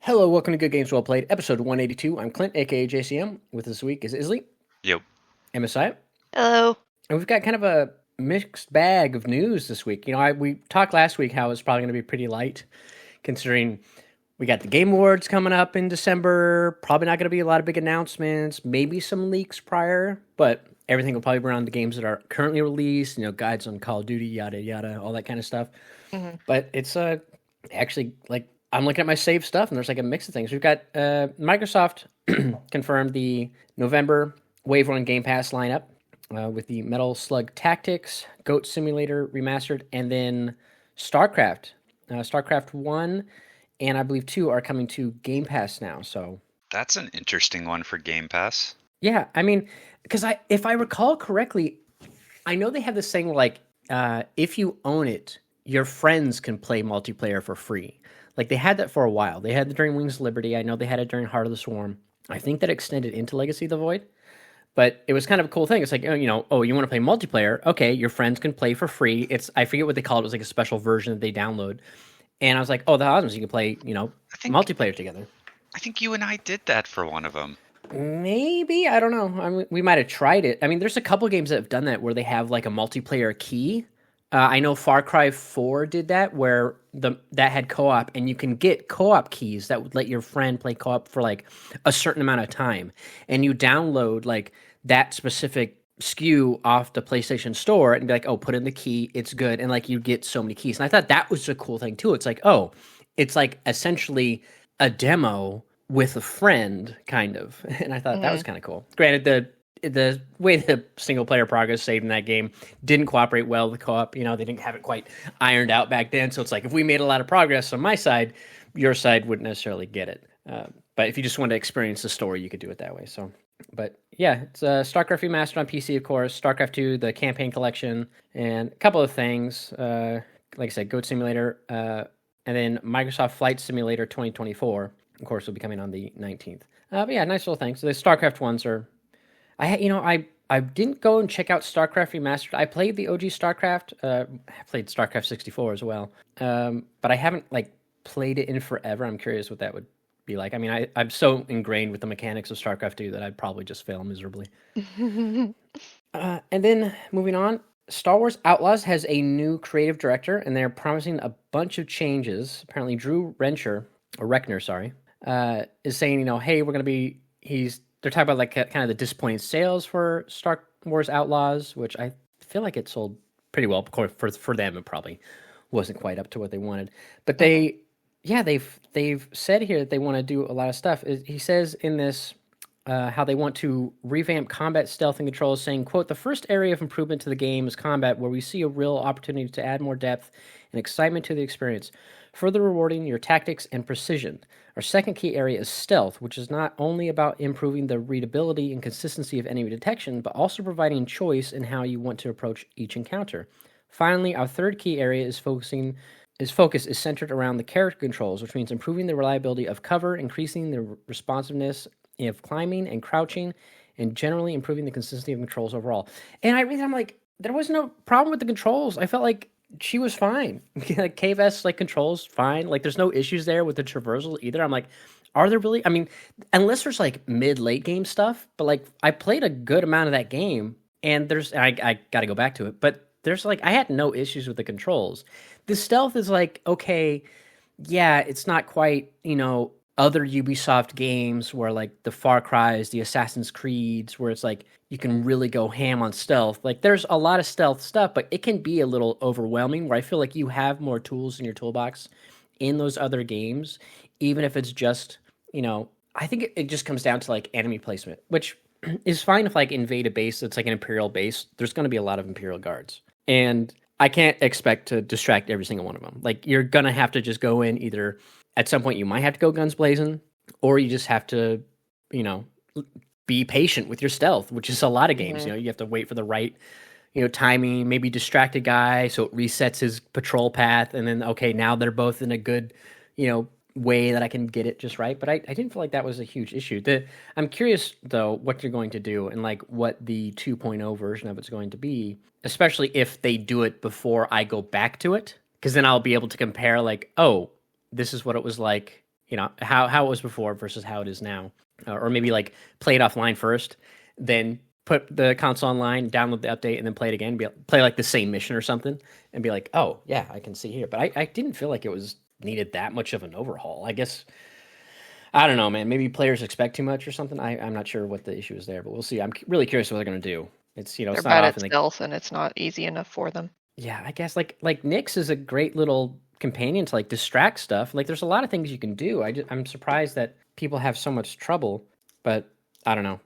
Hello, welcome to Good Games Well Played, episode 182. I'm Clint, aka JCM. With us this week is Isli, Yep. MSI, Hello. and we've got kind of a mixed bag of news this week. We talked last week how it's probably going to be pretty light, considering we got the Game Awards coming up in December. Probably not going to be a lot of big announcements, maybe some leaks prior, but everything will probably be around the games that are currently released, guides on Call of Duty, yada, yada, all that kind of stuff. Mm-hmm. But it's actually like I'm looking at my saved stuff, and there's like a mix of things. We've got Microsoft confirmed the November Wave 1 Game Pass lineup with the Metal Slug Tactics, Goat Simulator Remastered, and then StarCraft. StarCraft 1 and I believe 2 are coming to Game Pass now. So That's an interesting one for Game Pass. yeah, I mean, because if I recall correctly, I know they have this thing like if you own it, your friends can play multiplayer for free. Like they had that for a while. They had it during Wings of Liberty. I know they had it during Heart of the Swarm. I think that extended into Legacy of the Void. But it was kind of a cool thing. It's like, you want to play multiplayer? Okay, your friends can play for free. I forget what they call it. It was like a special version that they download. And I was like, oh, that's awesome. So you can play, multiplayer together. I think you and I did that for one of them. Maybe, I don't know. I mean, we might have tried it. I mean, there's a couple games that have done that where they have like a multiplayer key. I know Far Cry 4 did that, where that had co-op, and you can get co-op keys that would let your friend play co-op for like a certain amount of time, and you download like that specific SKU off the PlayStation Store and be like, oh, put in the key, it's good, and like you get so many keys. And I thought that was a cool thing too. It's like, oh, it's like essentially a demo with a friend, kind of, and I thought that was kind of cool. Granted, the way the single player progress saved in that game didn't cooperate well with co-op. They didn't have it quite ironed out back then. So it's like if we made a lot of progress on my side, your side wouldn't necessarily get it. But if you just wanted to experience the story, you could do it that way. So, but yeah, it's StarCraft Remastered on PC, of course. StarCraft 2, the campaign collection, and a couple of things. Like I said, Goat Simulator, and then Microsoft Flight Simulator 2024. Of course, will be coming on the 19th. But yeah, nice little things. So the StarCraft ones are. I didn't go and check out StarCraft Remastered. I played the OG StarCraft. I played StarCraft 64 as well. But I haven't like played it in forever. I'm curious what that would be like. I mean, I'm so ingrained with the mechanics of StarCraft 2 that I'd probably just fail miserably. And then moving on, Star Wars Outlaws has a new creative director, and they're promising a bunch of changes. Apparently, Drew Reckner, sorry, is saying, hey, we're going to be, they're talking about like kind of the disappointing sales for Star Wars Outlaws, which I feel like it sold pretty well. Of course, for them, it probably wasn't quite up to what they wanted. But they've said here that they want to do a lot of stuff. He says in this how they want to revamp combat, stealth, and controls, saying, quote, the first area of improvement to the game is combat, where we see a real opportunity to add more depth and excitement to the experience, further rewarding your tactics and precision. Our second key area is stealth, which is not only about improving the readability and consistency of enemy detection, but also providing choice in how you want to approach each encounter. Finally, our third key area is focus is centered around the character controls, which means improving the reliability of cover, increasing the responsiveness of climbing and crouching, and generally improving the consistency of controls overall. And I'm like, there was no problem with the controls. I felt like she was fine. Like KVS like controls fine. Like there's no issues there with the traversal either. I'm like, are there really? I mean, unless there's like late game stuff, but like I played a good amount of that game, and I got to go back to it, but there's like I had no issues with the controls. The stealth is like, okay, yeah, it's not quite, other Ubisoft games where like the Far Cries, the Assassin's Creeds, where it's like you can really go ham on stealth. Like there's a lot of stealth stuff, but it can be a little overwhelming, where I feel like you have more tools in your toolbox in those other games, even if it's just, I think it just comes down to like enemy placement, which is fine if like invade a base that's like an Imperial base. There's going to be a lot of Imperial guards, and I can't expect to distract every single one of them. Like you're going to have to just go in either. At some point, you might have to go guns blazing, or you just have to, be patient with your stealth, which is a lot of games. You have to wait for the right, timing, maybe distract a guy so it resets his patrol path, and then, okay, now they're both in a good, way that I can get it just right. But I didn't feel like that was a huge issue. I'm curious, though, what you're going to do and, like, what the 2.0 version of it's going to be, especially if they do it before I go back to it, because then I'll be able to compare, like, oh, this is what it was like, how it was before versus how it is now, or maybe like play it offline first, then put the console online, download the update, and then play it again. Play like the same mission or something, and be like, oh yeah, I can see here. But I didn't feel like it was needed that much of an overhaul. I guess I don't know, man. Maybe players expect too much or something. I'm not sure what the issue is there, but we'll see. I'm really curious what they're going to do. It's They're it's not bad often at stealth, and it's not easy enough for them. yeah, I guess like Nyx is a great little companion to like distract stuff. Like there's a lot of things you can do. I'm surprised that people have so much trouble, but I don't know.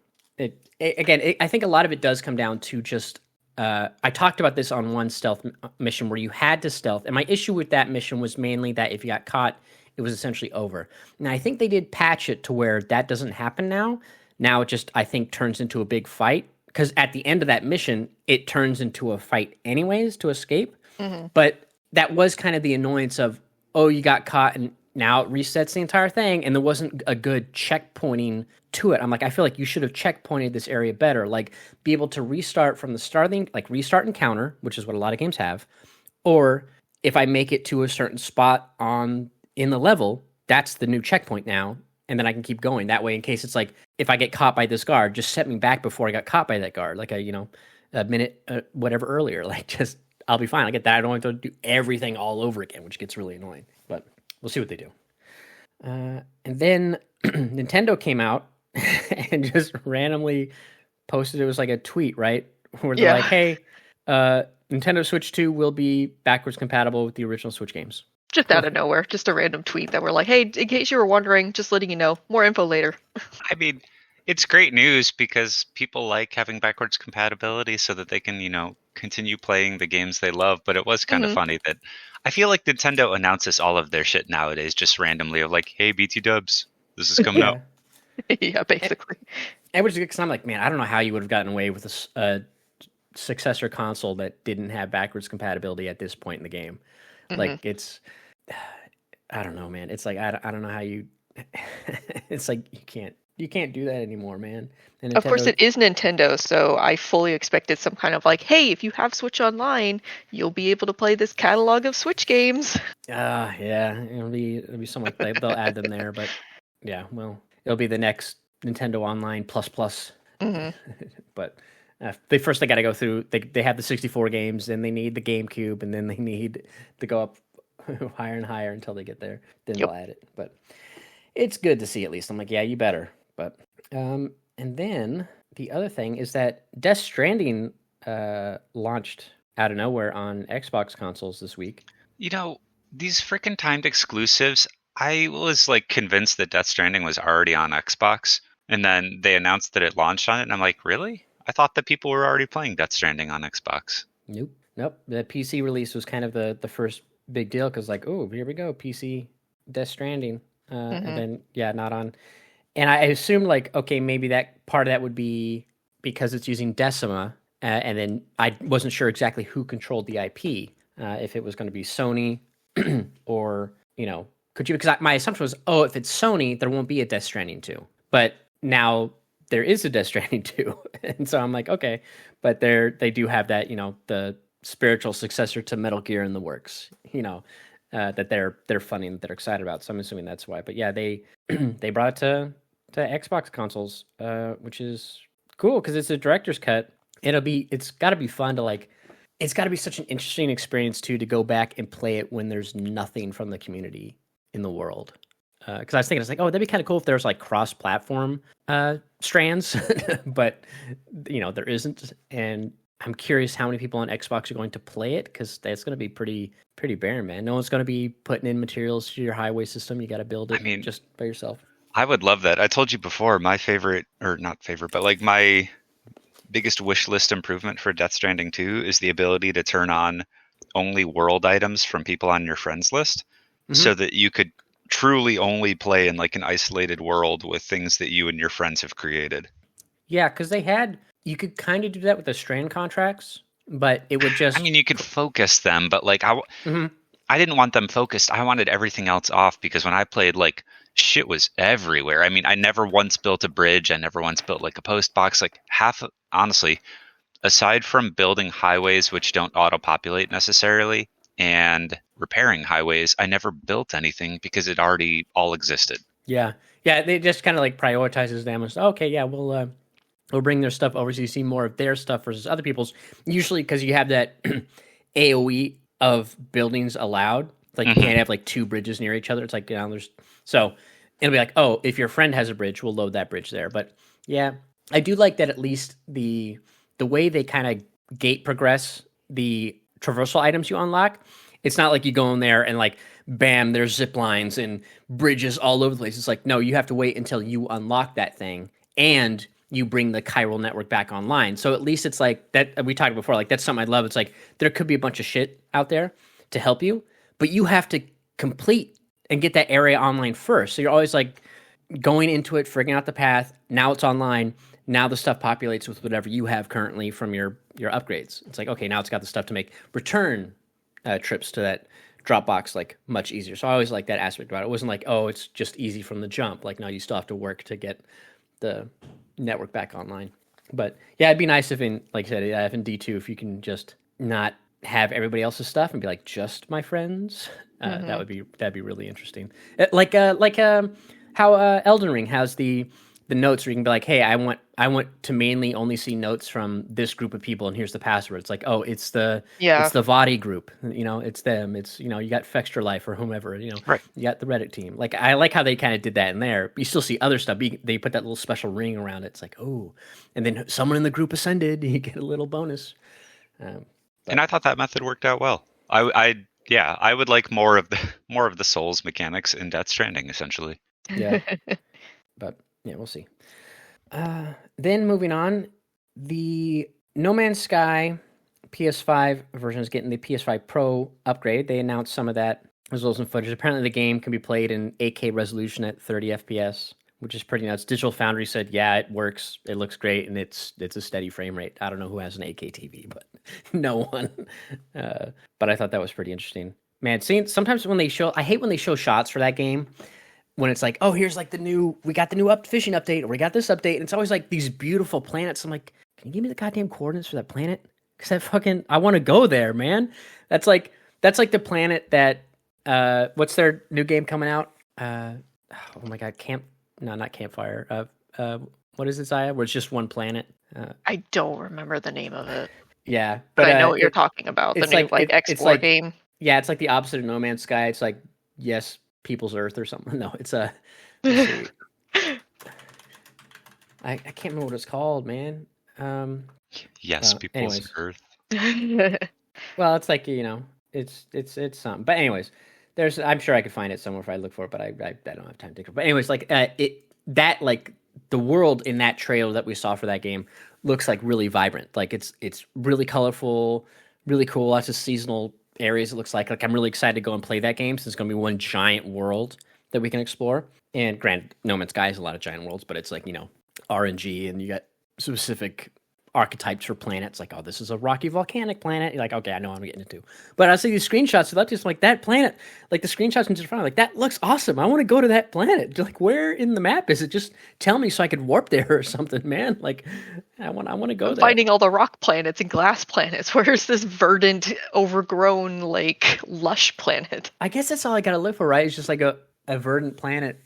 I think a lot of it does come down to just I talked about this on one stealth mission where you had to stealth, and my issue with that mission was mainly that if you got caught, it was essentially over. Now I think they did patch it to where that doesn't happen now. Now it just I think turns into a big fight because at the end of that mission it turns into a fight anyways to escape. Mm-hmm. But that was kind of the annoyance of oh you got caught and now it resets the entire thing, and there wasn't a good checkpointing to it. I'm like, I feel like you should have checkpointed this area better. Like, be able to restart from the starting, like restart encounter, which is what a lot of games have. Or if I make it to a certain spot in the level, that's the new checkpoint now, and then I can keep going. That way, in case it's like, if I get caught by this guard, just set me back before I got caught by that guard, like a minute, whatever earlier. Like, just I'll be fine. I get that. I don't have to do everything all over again, which gets really annoying. But we'll see what they do. And then Nintendo came out and just randomly posted, it was like a tweet, right? Where they're like, hey, Nintendo Switch 2 will be backwards compatible with the original Switch games. Just out of nowhere, just a random tweet that we're like, hey, in case you were wondering, just letting you know, more info later. I mean, it's great news because people like having backwards compatibility so that they can, continue playing the games they love. But it was kind of funny that I feel like Nintendo announces all of their shit nowadays just randomly of like, hey, BT dubs, this is coming out. Yeah, basically. And which is because I'm like, man, I don't know how you would have gotten away with a successor console that didn't have backwards compatibility at this point in the game. Like it's, I don't know, man. It's like I don't know how you. It's like you can't do that anymore, man. And Of course, it is Nintendo, so I fully expected some kind of like, hey, if you have Switch Online, you'll be able to play this catalog of Switch games. Yeah, it'll be something like they'll add them there, but yeah, well, it'll be the next Nintendo Online plus. But they got to go through. They have the 64 games, then they need the GameCube, and then they need to go up higher and higher until they get there. Then they'll add it. But it's good to see at least. I'm like, yeah, you better. But and then the other thing is that Death Stranding launched out of nowhere on Xbox consoles this week. These freaking timed exclusives. I was like convinced that Death Stranding was already on Xbox, and then they announced that it launched on it, and I'm like, really? I thought that people were already playing Death Stranding on Xbox. Nope. The PC release was kind of the first big deal because like, oh, here we go, PC Death Stranding, and then not on. And I assumed like, okay, maybe that part of that would be because it's using Decima, and then I wasn't sure exactly who controlled the IP, if it was going to be Sony or could you? Because my assumption was, oh, if it's Sony, there won't be a Death Stranding 2. But now there is a Death Stranding 2, and so I'm like, okay, but they do have that, the spiritual successor to Metal Gear in the works, that they're funding, that they're excited about. So I'm assuming that's why. But yeah, they brought it to Xbox consoles, which is cool because it's a director's cut. It's got to be fun to like. It's got to be such an interesting experience too to go back and play it when there's nothing from the community in the world. Because I was thinking, it's like, oh, that'd be kind of cool if there's like cross-platform strands, but there isn't. And I'm curious how many people on Xbox are going to play it because that's going to be pretty barren, man. No one's going to be putting in materials to your highway system. You got to build it just by yourself. I would love that. I told you before, my favorite, or not favorite, but like my biggest wish list improvement for Death Stranding 2 is the ability to turn on only world items from people on your friends list so that you could truly only play in like an isolated world with things that you and your friends have created. Yeah, because you could kind of do that with the Strand contracts, but it would just... you could focus them, but like I didn't want them focused. I wanted everything else off because when I played, like, shit was everywhere. I never once built a bridge. I never once built like a post box. Like honestly, aside from building highways which don't auto-populate necessarily, and repairing highways. I never built anything because it already all existed. Yeah. They just kind of like prioritizes them and say, okay, yeah, we'll bring their stuff over so you see more of their stuff versus other people's. Usually because you have that AOE of buildings allowed. Like you can't have like two bridges near each other. It's like, there's so it'll be like, oh, if your friend has a bridge, we'll load that bridge there. But yeah, I do like that at least the way they kind of gate progress the traversal items you unlock. It's not like you go in there and like, bam, there's zip lines and bridges all over the place. It's like, no, you have to wait until you unlock that thing and you bring the chiral network back online. So at least it's like that. We talked before, like that's something I love. It's like there could be a bunch of shit out there to help you, but you have to complete and get that area online first. So you're always like going into it, figuring out the path. Now it's online. Now the stuff populates with whatever you have currently from your upgrades. It's like, okay, now it's got the stuff to make return trips to that Dropbox like much easier. So I always like that aspect about it. It wasn't like, oh, it's just easy from the jump. Like, no, you still have to work to get the network back online. But yeah, it'd be nice if in, like I said, if in D2, if you can just not have everybody else's stuff and be like, just my friends. That'd be really interesting. Like how Elden Ring has the notes where you can be like, hey, I want to mainly only see notes from this group of people, and here's the password. It's like, oh, it's the Vadi group, it's them, it's you got Fextra Life or whomever, right. You got the Reddit team. Like I like how they kind of did that in there. You still see other stuff. They put that little special ring around it. It's like, oh, and then someone in the group ascended, you get a little bonus. And I thought that method worked out well. I would like more of the Souls mechanics in Death Stranding, essentially. Yeah, but yeah, we'll see. Then moving on, the No Man's Sky PS5 version is getting the PS5 Pro upgrade. They announced some of that as well as some footage. Apparently, the game can be played in 8K resolution at 30 FPS, which is pretty nuts. Digital Foundry said, yeah, it works. It looks great, and it's a steady frame rate. I don't know who has an 8K TV, but no one. But I thought that was pretty interesting. Man, sometimes when they show, I hate when they show shots for that game, when it's like, oh, here's like we got the new fishing update, or we got this update, and it's always like these beautiful planets. I'm like, can you give me the goddamn coordinates for that planet? Because I want to go there, man. That's like the planet that, what's their new game coming out? Oh my god, not Campfire. What is it, Zaya? Where it's just one planet. I don't remember the name of it. Yeah, but I know what you're talking about. The new Explore game. Yeah, it's like the opposite of No Man's Sky. It's like, yes, People's Earth or something. No, it's I can't remember what it's called, man. Yes, People's Earth. Well, it's like, it's something. But anyways, I'm sure I could find it somewhere if I look for it, but I don't have time to dig it. But anyways, like the world in that trailer that we saw for that game looks like really vibrant. Like it's really colorful, really cool. Lots of seasonal areas. It looks like I'm really excited to go and play that game since it's going to be one giant world that we can explore. And granted, No Man's Sky has a lot of giant worlds, but it's like, RNG, and you got specific archetypes for planets. Like, oh, this is a rocky volcanic planet. You're like, okay, I know what I'm getting into. But I see these screenshots of that, just like that planet, like the screenshots in front, like that looks awesome. I want to go to that planet. Like, where in the map is it? Just tell me so I could warp there or something, man. Like, I want to go there. Finding all the rock planets and glass planets. Where's this verdant, overgrown, like lush planet? I guess that's all I gotta look for, right? It's just like a verdant planet,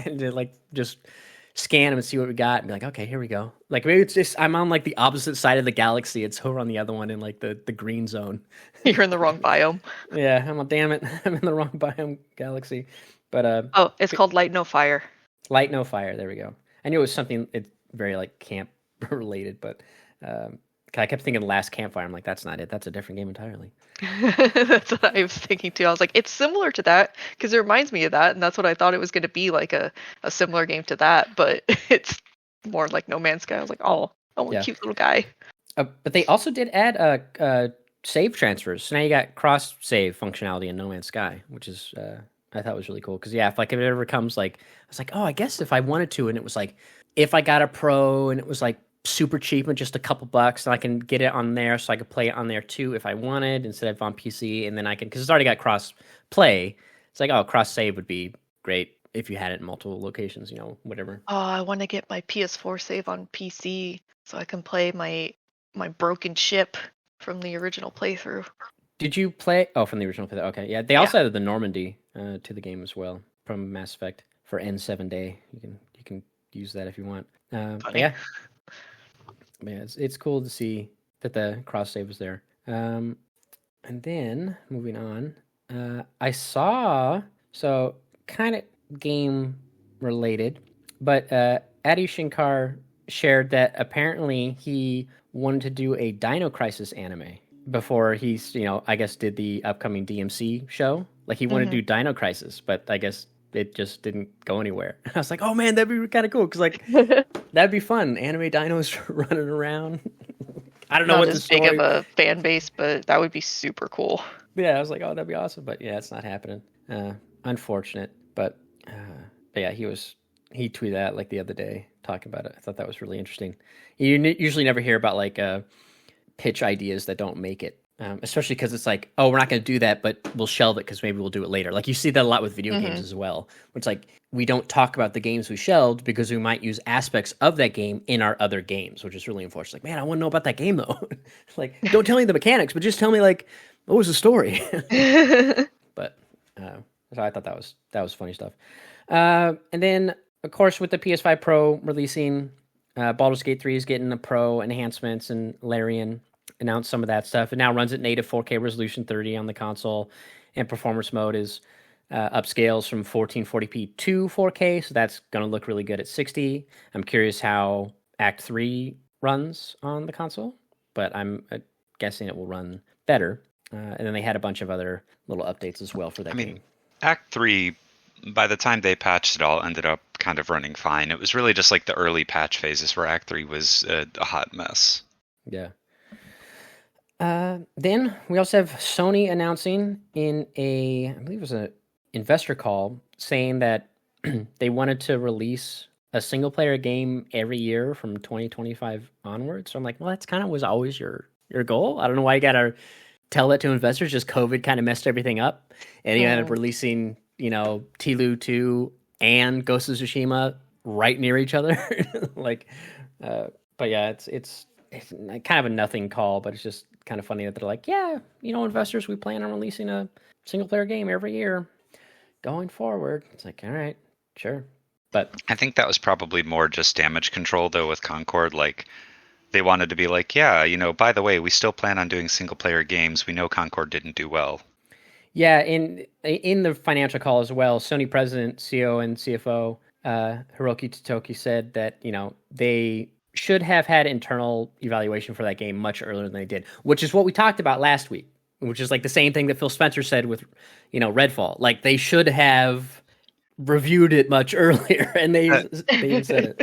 and to like just scan them and see what we got and be like, okay, here we go. Like maybe it's just I'm on like the opposite side of the galaxy. It's over on the other one in like the green zone. You're in the wrong biome. Yeah, I'm like, damn it, I'm in the wrong biome galaxy. But it's called Light No Fire. Light No Fire. There we go. I knew it was something very like camp related, but I kept thinking Last Campfire. I'm like, that's not it. That's a different game entirely. That's what I was thinking too. I was like, it's similar to that because it reminds me of that, and that's what I thought it was going to be, like a similar game to that, but it's more like No Man's Sky. I was like, oh, a cute little guy. But they also did add save transfers. So now you got cross save functionality in No Man's Sky, which is I thought was really cool. Because if it ever comes like, I was like, oh, I guess if I wanted to, and it was like, if I got a Pro and it was like super cheap and just a couple bucks, and I can get it on there, so I could play it on there too if I wanted instead of on PC, and then I can, because it's already got cross play. It's like, oh, cross save would be great if you had it in multiple locations, whatever. Oh, I want to get my PS4 save on PC so I can play my broken ship from the original playthrough. Did you play? Oh, from the original playthrough. Okay, yeah. They also added the Normandy to the game as well from Mass Effect for N7 Day. You can use that if you want. But yeah, it's cool to see that the cross save was there. And then moving on, I saw kind of game related, but Adi Shankar shared that apparently he wanted to do a Dino Crisis anime before he's, I guess did the upcoming DMC show. Like he wanted to do Dino Crisis, but I guess it just didn't go anywhere. I was like, oh man, that'd be kind of cool because like that'd be fun. Anime dinos running around. I don't know what the story. Not as big of a fan base, but that would be super cool. Yeah, I was like, oh, that'd be awesome, but yeah, it's not happening. Unfortunate, but yeah, he tweeted that like the other day talking about it. I thought that was really interesting. You usually never hear about like pitch ideas that don't make it, especially because it's like, oh, we're not going to do that, but we'll shelve it because maybe we'll do it later. Like you see that a lot with video games as well. It's like we don't talk about the games we shelved because we might use aspects of that game in our other games, which is really unfortunate. Like, man, I want to know about that game though. Like, don't tell me the mechanics, but just tell me like what was the story. But so I thought that was funny stuff. And then of course with the PS5 Pro releasing, Baldur's Gate 3 is getting the Pro enhancements, and Larian announced some of that stuff. It now runs at native 4K resolution 30 on the console, and performance mode is upscales from 1440p to 4K, so that's going to look really good at 60. I'm curious how Act 3 runs on the console, but I'm guessing it will run better. And then they had a bunch of other little updates as well for that game. Act 3, by the time they patched it all, ended up kind of running fine. It was really just like the early patch phases where Act 3 was a hot mess. Yeah. Then we also have Sony announcing in I believe it was an investor call, saying that they wanted to release a single player game every year from 2025 onwards. So I'm like, well, that's kind of was always your goal. I don't know why you got to tell that to investors. Just COVID kind of messed everything up. And you ended up releasing, Tilu 2 and Ghost of Tsushima right near each other. But yeah, it's kind of a nothing call, but it's just kind of funny that they're like, yeah, investors, we plan on releasing a single player game every year going forward. It's like, all right, sure. But I think that was probably more just damage control though with Concord. Like they wanted to be like, yeah, by the way, we still plan on doing single player games. We know Concord didn't do well. Yeah, in the financial call as well, Sony president, CEO, and CFO Hiroki Totoki said that they should have had internal evaluation for that game much earlier than they did, which is what we talked about last week, which is like the same thing that Phil Spencer said with Redfall. Like they should have reviewed it much earlier, and they even said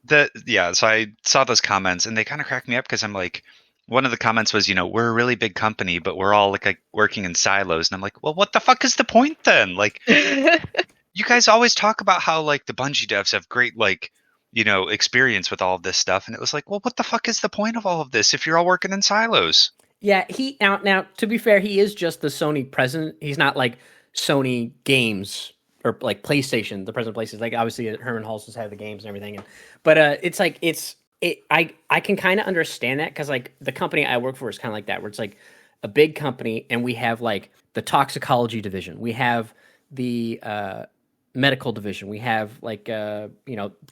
it. So I saw those comments, and they kind of cracked me up because I'm like, one of the comments was, we're a really big company, but we're all like working in silos. And I'm like, well, what the fuck is the point then? Like, you guys always talk about how like the Bungie devs have great, like, experience with all of this stuff. And it was like, well, what the fuck is the point of all of this if you're all working in silos? Yeah, now to be fair, he is just the Sony president. He's not like Sony Games or like PlayStation, the president of PlayStation. Like obviously Herman Hulse had the games and everything. But it's like I can kind of understand that because like the company I work for is kind of like that, where it's like a big company and we have like the toxicology division, we have the medical division, we have like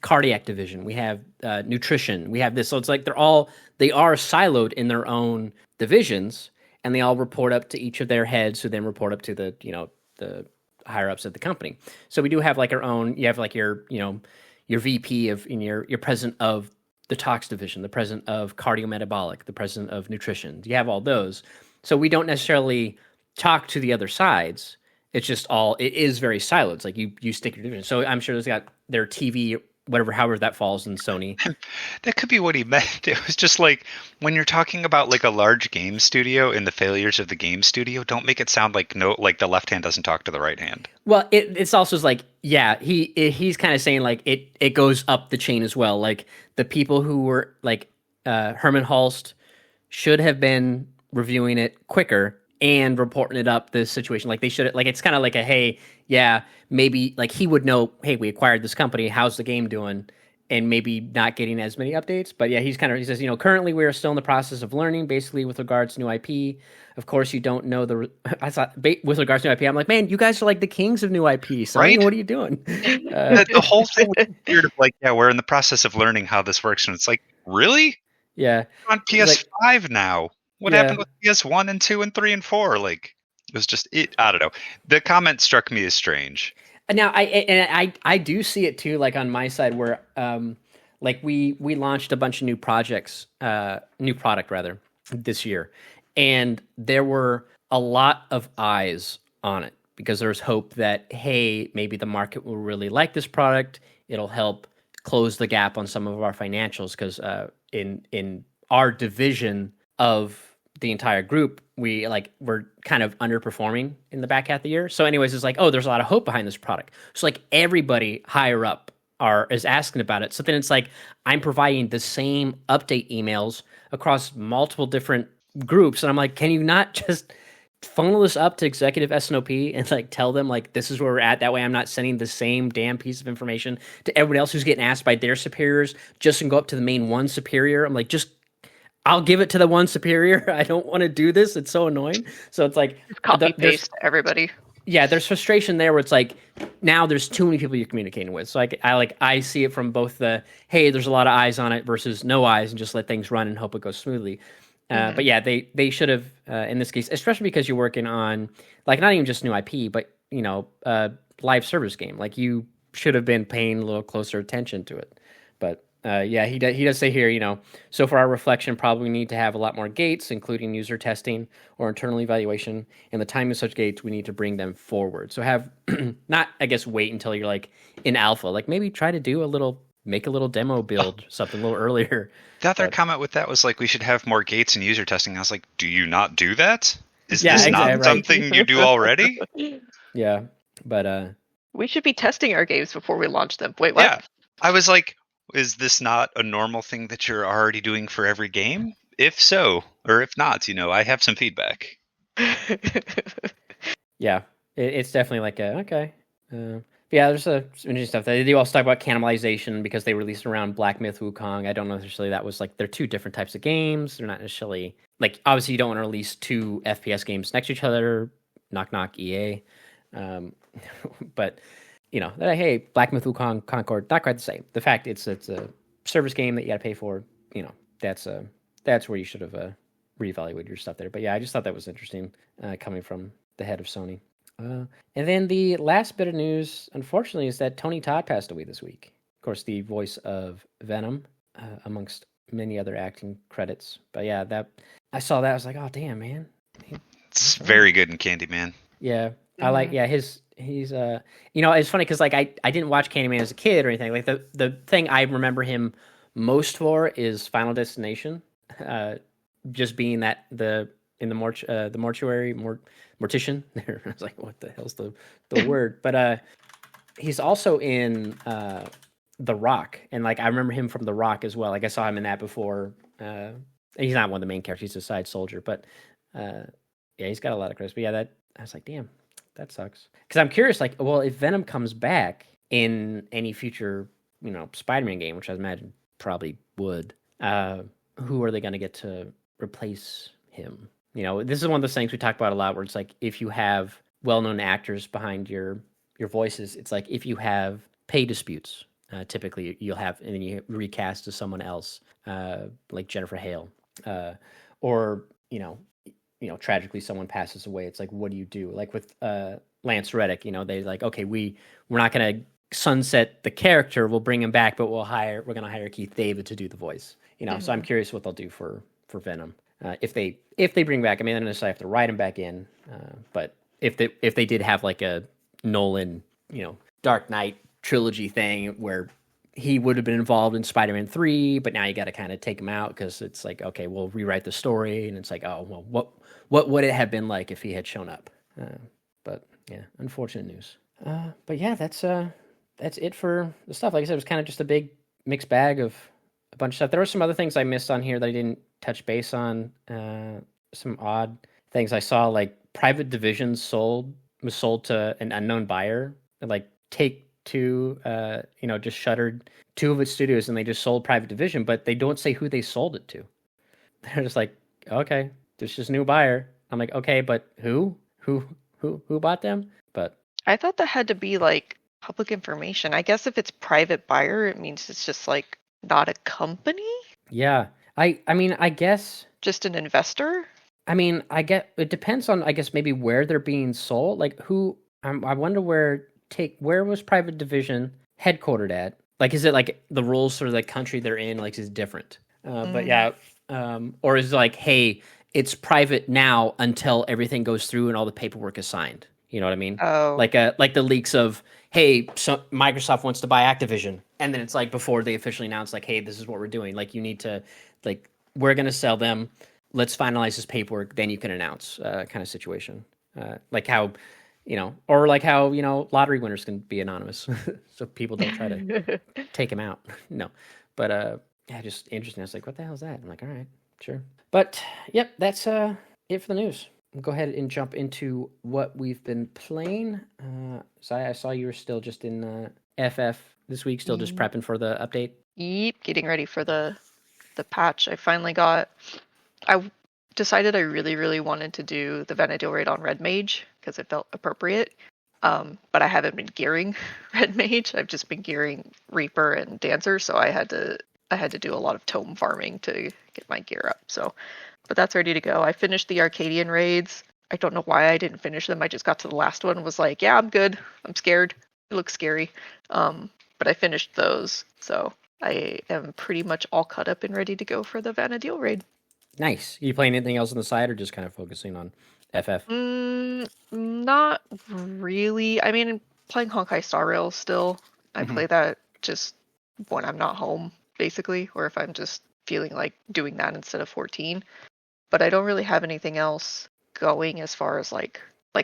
cardiac division, we have nutrition, we have this. So it's like they are siloed in their own divisions, and they all report up to each of their heads, who then report up to the the higher ups at the company. So we do have like our own. You have like your VP of your president of the tox division, the president of cardiometabolic, the president of nutrition. You have all those. So we don't necessarily talk to the other sides. It's just it is very siloed. It's like you stick your division. So I'm sure there's got their TV, however that falls in Sony. That could be what he meant. It was just like, when you're talking about like a large game studio and the failures of the game studio, don't make it sound like the left hand doesn't talk to the right hand. Well, it's also like, yeah, he's kind of saying like it goes up the chain as well. Like the people who were like Herman Hulst should have been reviewing it quicker and reporting it up, the situation. Like they should, like, it's kind of like hey, yeah, maybe like he would know, hey, we acquired this company, how's the game doing? and maybe not getting as many updates. But yeah, he says, currently we are still in the process of learning, basically with regards to new IP. Of course, you don't know I thought with regards to new IP, I'm like, man, you guys are like the kings of new IP. So Right? what are you doing? The whole thing was weird. Like, yeah, we're in the process of learning how this works, and it's like, really? Yeah. We're on PS5 now. What Yeah. happened with PS1 and 2 and 3 and 4? Like, it was just it. I don't know. The comment struck me as strange. Now I do see it too, like on my side where like we launched a bunch of new product rather this year, and there were a lot of eyes on it because there's hope that, hey, maybe the market will really like this product. It'll help close the gap on some of our financials because in our division of the entire group, we're kind of underperforming in the back half of the year. So anyways, it's like, oh, there's a lot of hope behind this product. So like everybody higher up is asking about it. So then it's like I'm providing the same update emails across multiple different groups, and I'm like, can you not just funnel this up to executive SNOP and like tell them like this is where we're at? That way I'm not sending the same damn piece of information to everybody else who's getting asked by their superiors just and go up to the main one superior. I'm like, I'll give it to the one superior. I don't want to do this. It's so annoying. So it's like Just copy paste everybody. Yeah, there's frustration there where it's like now there's too many people you're communicating with. So I see it from both the, hey, there's a lot of eyes on it versus no eyes and just let things run and hope it goes smoothly. But yeah, they should have in this case, especially because you're working on like not even just new IP, but live service game. Like you should have been paying a little closer attention to it. But yeah, he does say here, so for our reflection, probably need to have a lot more gates, including user testing or internal evaluation. And the time of such gates, we need to bring them forward. So have not, I guess, wait until you're like in alpha. Like maybe try to make a little demo build something a little earlier. The other comment with that was like we should have more gates and user testing. I was like, do you not do that? Is this not something you do already? Yeah, but we should be testing our games before we launch them. Wait, what? Yeah, I was like, is this not a normal thing that you're already doing for every game? If so, or if not, I have some feedback. Yeah, it's definitely like okay. Yeah, there's some interesting stuff. They do also talk about cannibalization because they released around Black Myth Wukong. I don't know necessarily that was like they're two different types of games. They're not necessarily like obviously you don't want to release two FPS games next to each other. Knock knock EA, but. Hey, Black Myth Wukong, Concord, not quite the same. The fact it's a service game that you got to pay for, that's where you should have reevaluated your stuff there. But yeah, I just thought that was interesting coming from the head of Sony. And then the last bit of news, unfortunately, is that Tony Todd passed away this week. Of course, the voice of Venom, amongst many other acting credits. But yeah, I saw that. I was like, oh, damn, man. It's very good in Candyman. Yeah. I like, yeah, he's it's funny because like I didn't watch Candyman as a kid or anything. Like the thing I remember him most for is Final Destination, just being that the mortuary mortician. I was like, what the hell's the word? But he's also in The Rock, and like I remember him from The Rock as well. Like I saw him in that before. He's not one of the main characters; he's a side soldier. But yeah, he's got a lot of credits. But yeah, I was like, damn. That sucks. Because I'm curious, like, well, if Venom comes back in any future, Spider-Man game, which I imagine probably would, who are they going to get to replace him? This is one of those things we talk about a lot where it's like, if you have well-known actors behind your voices, it's like if you have pay disputes, typically you'll have, and then you recast to someone else, like Jennifer Hale, or, tragically someone passes away. It's like, what do you do? Like with Lance Reddick, they like, okay, we're not going to sunset the character. We'll bring him back, but we're going to hire Keith David to do the voice. So I'm curious what they'll do for Venom. If they bring back, I mean, they don't necessarily have to write him back in, but if they did have like a Nolan, Dark Knight trilogy thing where he would have been involved in Spider-Man 3, but now you got to kind of take him out because it's like, okay, we'll rewrite the story, and it's like, oh, well, what would it have been like if he had shown up? But yeah, unfortunate news. But yeah, that's it for the stuff. Like I said, it was kind of just a big mixed bag of a bunch of stuff. There were some other things I missed on here that I didn't touch base on. Some odd things I saw, like Private Division was sold to an unknown buyer. Like 2, just shuttered 2 of its studios and they just sold Private Division, but they don't say who they sold it to. They're just like, okay, there's just a new buyer. I'm like, okay, but who bought them? But I thought that had to be like public information. I guess if it's private buyer, it means it's just like not a company. yeah, I mean, I guess Just an investor. I mean, it depends on, I guess, maybe where they're being sold. Like who, I wonder where was Private Division headquartered at? Like, is it like the rules for the country they're in, like, is different? But yeah, or is it like, hey, it's private now until everything goes through and all the paperwork is signed. You know what I mean? Oh. Like the leaks of, hey, so Microsoft wants to buy Activision. And then it's like before they officially announce, like, hey, this is what we're doing. like, you need to, like, we're going to sell them. Let's finalize this paperwork, then you can announce, kind of situation. Like how, or like how, lottery winners can be anonymous. So people don't try to take them out. No. But yeah, just interesting. I was like, what the hell is that? I'm like, all right, sure. But yep, that's it for the news. We'll go ahead and jump into what we've been playing. So I saw you were still just in FF this week, still just prepping for the update. Yep, getting ready for the patch. I decided I really, really wanted to do the Vanadil raid on Red Mage because it felt appropriate. But I haven't been gearing Red Mage. I've just been gearing Reaper and Dancer, so I had to do a lot of tome farming to get my gear up. So, but that's ready to go. I finished the Arcadian raids. I don't know why I didn't finish them. I just got to the last one and was like, yeah, I'm good. I'm scared. It looks scary. But I finished those, so I am pretty much all caught up and ready to go for the Vanadil raid. Nice. You playing anything else on the side or just kind of focusing on FF? Not really. I mean, playing Honkai Star Rail still. I play that just when I'm not home, basically, or if I'm just feeling like doing that instead of 14. But I don't really have anything else going as far as like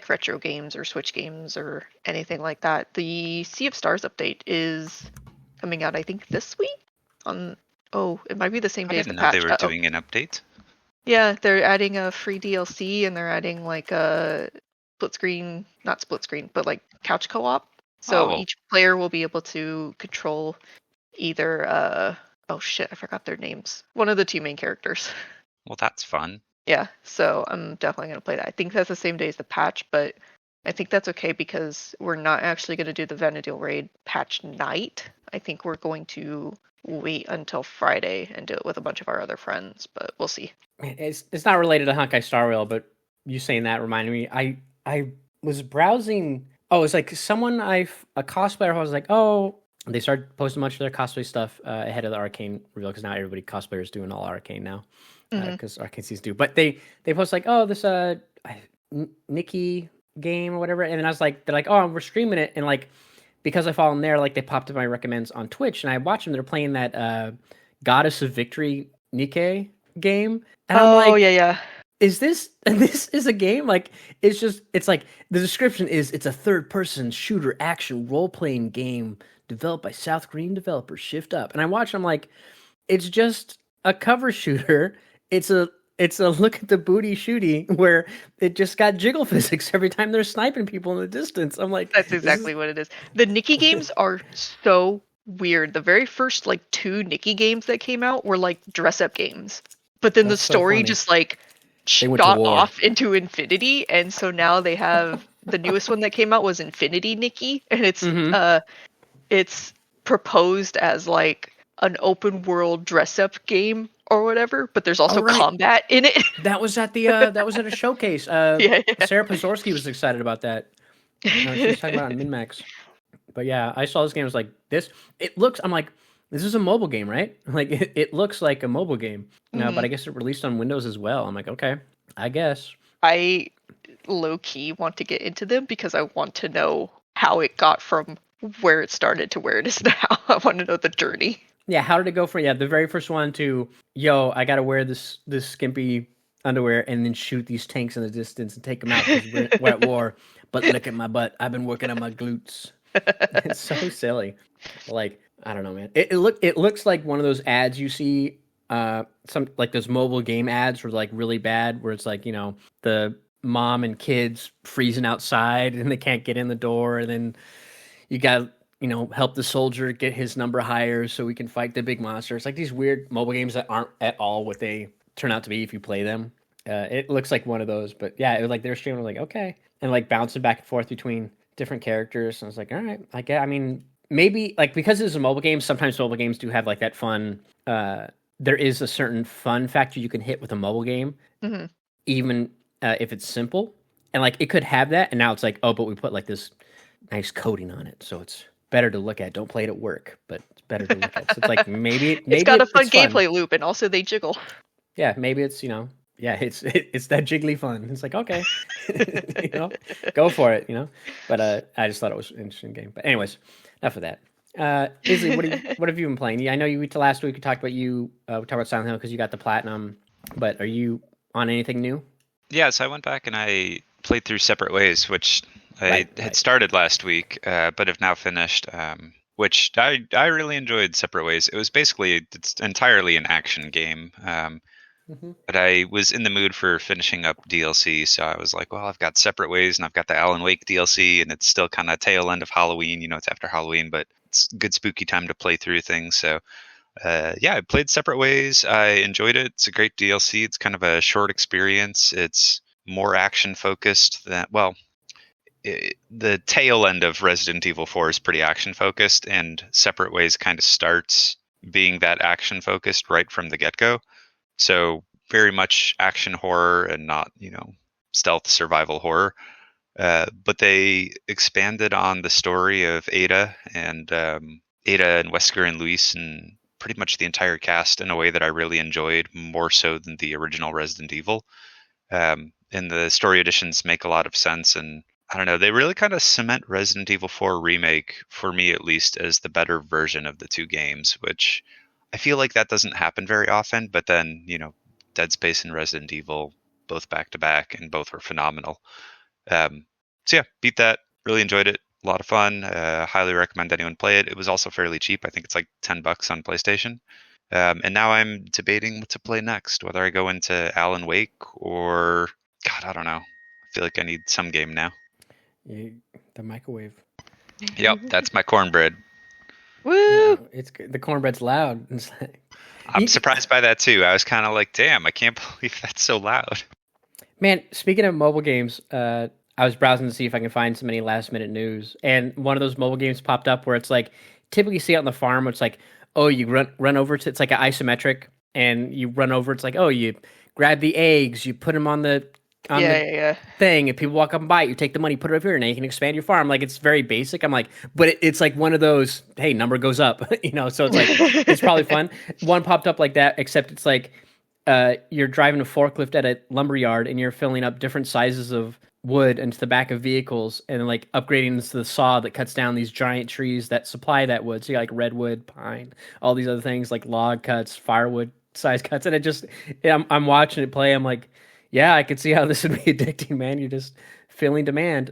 retro games or Switch games or anything like that. The Sea of Stars update is coming out, I think, this week. It might be the same day as the patch. I didn't know they were doing an update. Yeah, they're adding a free DLC and they're adding like a not split screen, but like couch co-op. So each player will be able to control either I forgot their names. One of the 2 main characters. Well, that's fun. Yeah, so I'm definitely going to play that. I think that's the same day as the patch, but I think that's okay because we're not actually going to do the Vanadil raid patch night. I think we're going to wait until Friday and do it with a bunch of our other friends, but we'll see. It's not related to Honkai Star Rail, but you saying that reminded me. I was browsing. Oh, it's like a cosplayer who was like, oh, they started posting a bunch of their cosplay stuff ahead of the Arcane reveal because now everybody cosplayer is doing all Arcane now because Arcane season 2. But they post like, oh, this Nikki game or whatever, and then I was like, they're like, oh, we're streaming it, and like because I follow them there, like they popped up my recommends on Twitch, and I watched them. They're playing that Goddess of Victory Nikkei game, and I'm like, yeah. Is this is a game? Like it's like the description is it's a third-person shooter action role-playing game developed by South Korean developer Shift Up. And I watched, I'm like, it's just a cover shooter. It's a look at the booty shooty where it just got jiggle physics every time they're sniping people in the distance. I'm like, that's exactly what it is. The Nikki games are so weird. The very first like 2 Nikki games that came out were like dress-up games, but then the story just like shot off into infinity, and so now they have the newest one that came out was Infinity Nikki, and it's proposed as like an open world dress-up game or whatever, but there's also combat in it. That was at a showcase. Sarah Pozorski was excited about that. She was talking about it on MinMax. But yeah, I saw this game. I was like, I'm like, this is a mobile game, right? Like, it looks like a mobile game. No, but I guess it released on Windows as well. I'm like, okay, I guess. I low-key want to get into them because I want to know how it got from where it started to where it is now. I want to know the journey. Yeah, how did it go from the very first one to, yo, I gotta wear this skimpy underwear and then shoot these tanks in the distance and take them out because we're at war. But look at my butt. I've been working on my glutes. It's so silly. Like, I don't know, man. It looks like one of those ads you see, some like those mobile game ads were like really bad, where it's like, the mom and kids freezing outside and they can't get in the door, and then you got help the soldier get his number higher so we can fight the big monster. It's like these weird mobile games that aren't at all what they turn out to be if you play them. It looks like one of those, but yeah, it was like they were streaming like, okay, and like bouncing back and forth between different characters. And I was like, all right, I mean, maybe like because it's a mobile game, sometimes mobile games do have like that fun. There is a certain fun factor you can hit with a mobile game, even if it's simple, and like it could have that. And now it's like, oh, but we put like this nice coating on it, so it's better to look at. Don't play it at work, but it's better to look at. So it's like maybe it's got a fun gameplay loop, and also they jiggle. Yeah, maybe it's yeah, it's that jiggly fun. It's like, okay, go for it, But I just thought it was an interesting game. But anyways, enough of that. Isli, what have you been playing? Yeah, I know last week we talked about we talked about Silent Hill because you got the platinum. But are you on anything new? Yeah, so I went back and I played through Separate Ways, which I had started last week, but have now finished. Which I really enjoyed Separate Ways. It was it's entirely an action game. But I was in the mood for finishing up DLC, so I was like, well, I've got Separate Ways and I've got the Alan Wake DLC, and it's still kind of tail end of Halloween. It's after Halloween, but it's good spooky time to play through things. So yeah, I played Separate Ways. I enjoyed it. It's a great DLC. It's kind of a short experience. It's more action focused than, the tail end of Resident Evil 4 is pretty action focused, and Separate Ways kind of starts being that action focused right from the get-go. So very much action horror and not, stealth survival horror. But they expanded on the story of Ada and Wesker and Luis and pretty much the entire cast in a way that I really enjoyed, more so than the original Resident Evil. And the story editions make a lot of sense. And I don't know, they really kind of cement Resident Evil 4 Remake, for me at least, as the better version of the two games, which I feel like that doesn't happen very often, but then, Dead Space and Resident Evil, both back to back, and both were phenomenal. So yeah, beat that. Really enjoyed it. A lot of fun. Highly recommend anyone play it. It was also fairly cheap. I think it's like $10 on PlayStation. And now I'm debating what to play next, whether I go into Alan Wake or, God, I don't know. I feel like I need some game now. The microwave. Yep, that's my cornbread. Woo! It's the cornbread's loud. I'm surprised by that too. I was kind of like, damn, I can't believe that's so loud. Man, speaking of mobile games, I was browsing to see if I can find some any last minute news, and one of those mobile games popped up where it's like typically you see it on the farm. Where it's like, oh, you run over to, it's like an isometric, and you run over. It's like, oh, you grab the eggs, you put them on the thing, and people walk up and buy it. You take the money, put it over here, and now you can expand your farm. Like, it's very basic. I'm like, but it's like one of those, hey, number goes up, so it's like, it's probably fun. One popped up like that, except it's like, you're driving a forklift at a lumberyard and you're filling up different sizes of wood into the back of vehicles and like upgrading to the saw that cuts down these giant trees that supply that wood. So you got like redwood, pine, all these other things like log cuts, firewood size cuts. And I'm watching it play. I'm like, yeah, I could see how this would be addicting, man. You're just filling demand.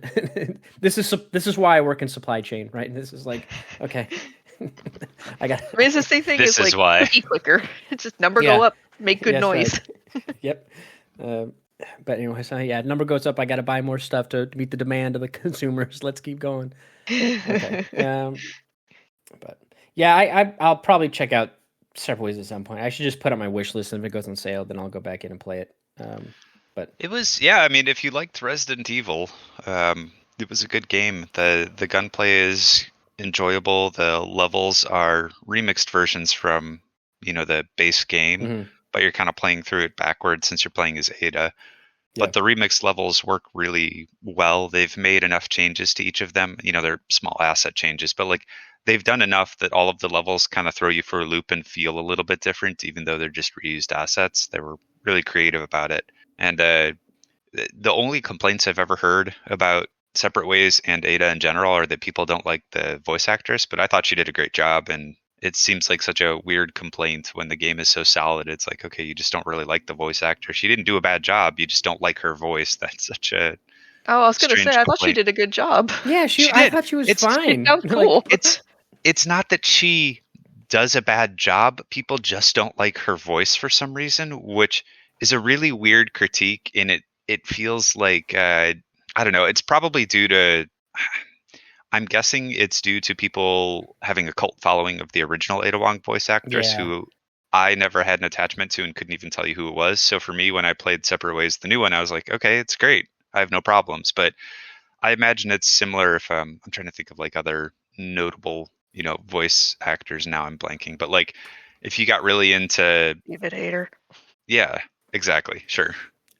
This is why I work in supply chain, right? And this is like, okay. I got the same thing is like why. Cookie clicker. It's just number go up, make good noise. Right. Yep. But anyway, so yeah, number goes up. I got to buy more stuff to meet the demand of the consumers. Let's keep going. Okay. But yeah, I'll probably check out Separate Ways at some point. I should just put on my wish list, and if it goes on sale, then I'll go back in and play it. But it was, I mean, if you liked Resident Evil, it was a good game. The gunplay is enjoyable. The levels are remixed versions from the base game, but you're kind of playing through it backwards since you're playing as Ada. Yeah. But the remixed levels work really well. They've made enough changes to each of them. They're small asset changes, but like they've done enough that all of the levels kind of throw you for a loop and feel a little bit different, even though they're just reused assets. They were really creative about it. And the only complaints I've ever heard about Separate Ways and Ada in general are that people don't like the voice actress, but I thought she did a great job. And it seems like such a weird complaint when the game is so solid. It's like, okay, you just don't really like the voice actor. She didn't do a bad job. You just don't like her voice. That's such a I was going to say, I thought she did a good job. Yeah, I thought she was fine. It sounds cool. It's not that she does a bad job. People just don't like her voice for some reason, which is a really weird critique. And it feels like, I don't know, it's probably due to, I'm guessing it's due to people having a cult following of the original Ada Wong voice actress, Yeah. who I never had an attachment to and couldn't even tell you who it was. So for me, when I played Separate Ways, the new one, I was like, okay, it's great. I have no problems. But I imagine it's similar if I'm trying to think of like other notable, voice actors. Now I'm blanking. But like if you got really into David Hayter. Yeah, exactly. Sure.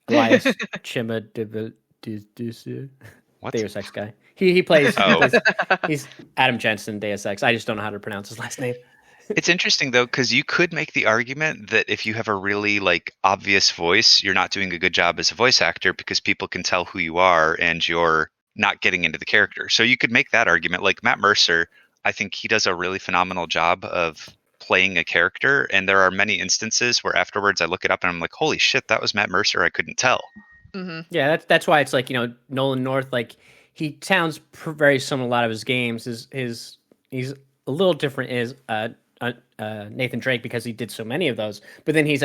Elias Chima What? Deus Ex guy. He plays, Oh. he's Adam Jensen, Deus Ex. I just don't know how to pronounce his last name. It's interesting though, because you could make the argument that if you have a really like obvious voice, you're not doing a good job as a voice actor because people can tell who you are and you're not getting into the character. So you could make that argument. Like Matt Mercer, I think he does a really phenomenal job of playing a character, and there are many instances where afterwards I look it up and I'm like, holy shit, that was Matt Mercer. I couldn't tell. Mm-hmm. Yeah, that's why it's like, Nolan North, like he sounds very similar to a lot of his games. He's a little different as Nathan Drake because he did so many of those. But then he's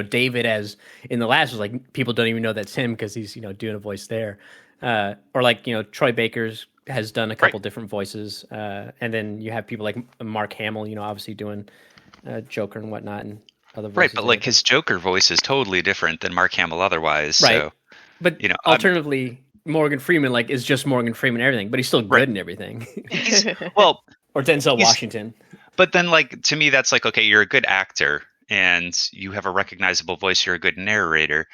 David as in the last was like people don't even know that's him because he's doing a voice there. Or like Troy Baker's has done a couple different voices, and then you have people like Mark Hamill, obviously doing Joker and whatnot, and other voices. Right, but like his Joker voice is totally different than Mark Hamill otherwise. Right. So, but alternatively, Morgan Freeman like is just Morgan Freeman and everything, but he's still good in everything. Well, or Denzel Washington. But then, like to me, that's like okay, you're a good actor and you have a recognizable voice. You're a good narrator,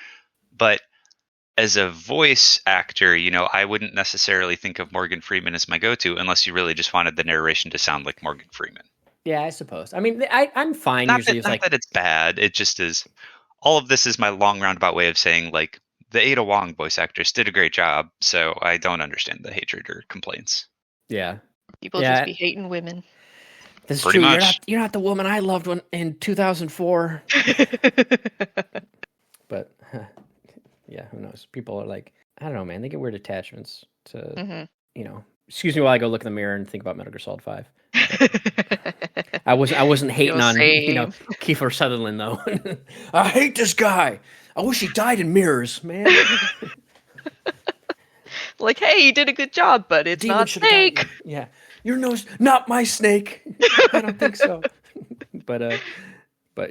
but as a voice actor, I wouldn't necessarily think of Morgan Freeman as my go-to unless you really just wanted the narration to sound like Morgan Freeman. Yeah, I suppose. I mean, I'm fine. Not usually, that it's bad. It just is. All of this is my long roundabout way of saying like the Ada Wong voice actress did a great job, so I don't understand the hatred or complaints. Yeah, people just be hating women. That's Pretty true. much. You're not the woman I loved in 2004. But yeah, who knows? People are like, I don't know, man. They get weird attachments to, Excuse me while I go look in the mirror and think about Metal Gear Solid 5. I wasn't hating on Kiefer Sutherland though. I hate this guy. I wish he died in mirrors, man. Like, hey, he did a good job, but it's not Snake. Yeah, your nose, not my Snake. I don't think so. But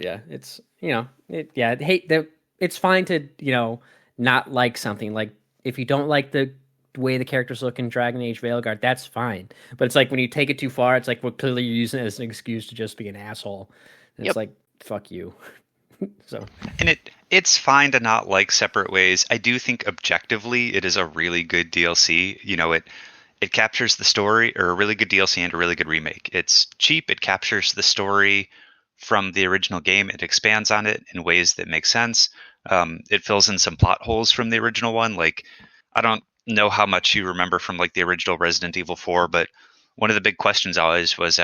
yeah, it's it's fine to not like something. Like if you don't like the way the characters look in Dragon Age Veilguard, that's fine. But it's like when you take it too far, it's like clearly you're using it as an excuse to just be an asshole. And It's like fuck you. So and it's fine to not like Separate Ways. I do think objectively it is a really good DLC. It captures the story, or a really good DLC and a really good remake. It's cheap. It captures the story from the original game. It expands on it in ways that make sense. It fills in some plot holes from the original one. Like, I don't know how much you remember from like the original Resident Evil 4, but one of the big questions always was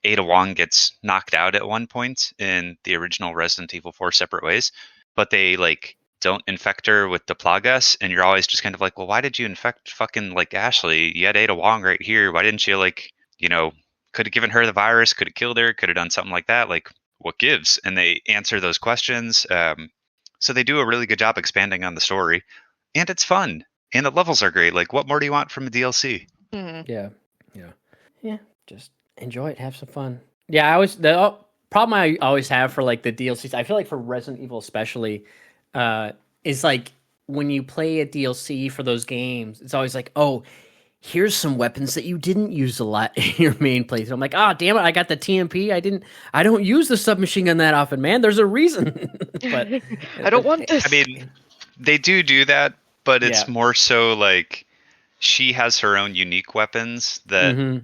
Ada Wong gets knocked out at one point in the original Resident Evil 4 Separate Ways, but they like don't infect her with the Plagas, and you're always just kind of like, well, why did you infect fucking like Ashley? You had Ada Wong right here. Why didn't you could have given her the virus, could have killed her, could have done something like that. Like, what gives? And they answer those questions. So they do a really good job expanding on the story, and it's fun, and the levels are great. Like, what more do you want from a DLC? Mm-hmm. Yeah. Just enjoy it, have some fun. Yeah, the problem I always have for like the DLCs, I feel like for Resident Evil especially, is like when you play a DLC for those games, it's always like, oh, here's some weapons that you didn't use a lot in your main playthrough. I'm like, oh, damn it, I got the TMP. I don't use the submachine gun that often, man. There's a reason. But I don't want this. I mean, they do that, but it's more so like she has her own unique weapons that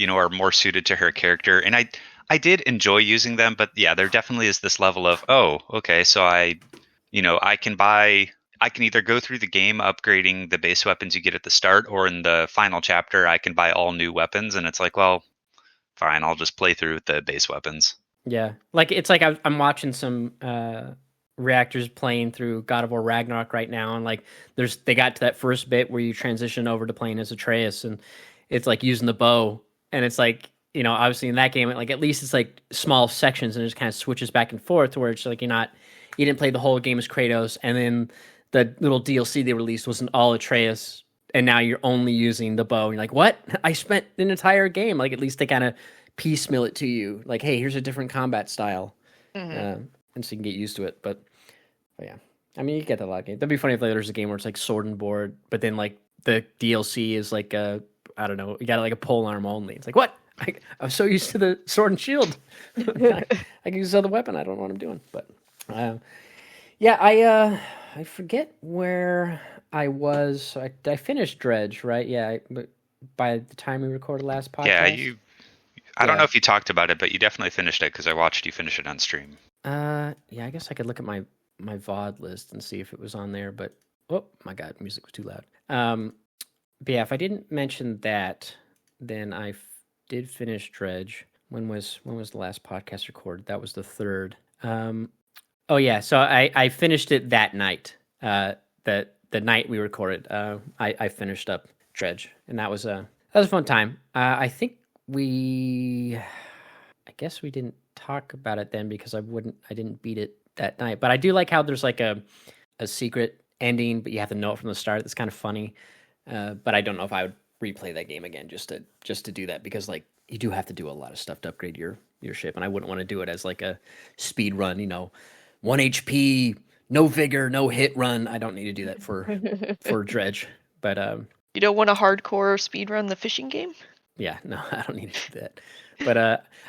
are more suited to her character. And I did enjoy using them, but yeah, there definitely is this level of, oh, okay, so I can either go through the game upgrading the base weapons you get at the start, or in the final chapter, I can buy all new weapons. And it's like, well, fine, I'll just play through with the base weapons. Yeah. Like, it's like I'm watching some reactors playing through God of War Ragnarok right now. And like, they got to that first bit where you transition over to playing as Atreus, and it's like using the bow. And it's like, obviously in that game, like at least it's like small sections and it just kind of switches back and forth to where it's like you didn't play the whole game as Kratos, and then the little DLC they released wasn't all Atreus and now you're only using the bow. And you're like, what? I spent an entire game. Like, at least they kind of piecemeal it to you. Like, hey, here's a different combat style. And so you can get used to it. But yeah, I mean, you get that a lot of games. That'd be funny if there's a game where it's like sword and board, but then like the DLC is like I don't know, you got like a pole arm only. It's like, what? I'm so used to the sword and shield. I can use the other weapon. I don't know what I'm doing. But yeah, I forget where I was. I finished Dredge, right? Yeah, but by the time we recorded last podcast. Yeah, I don't know if you talked about it, but you definitely finished it because I watched you finish it on stream. Yeah, I guess I could look at my VOD list and see if it was on there, but oh my god, music was too loud. But yeah, if I didn't mention that, then I did finish Dredge. When was the last podcast recorded? That was the 3rd. Oh yeah, so I finished it that night. The night we recorded, I finished up Dredge, and that was a fun time. I think I guess we didn't talk about it then because I didn't beat it that night. But I do like how there's like a secret ending, but you have to know it from the start. That's kind of funny. But I don't know if I would replay that game again just to do that, because like you do have to do a lot of stuff to upgrade your ship, and I wouldn't want to do it as like a speed run, 1 HP, no vigor, no hit run. I don't need to do that for Dredge. But you don't want a hardcore speed run the fishing game? Yeah, no, I don't need to do that. But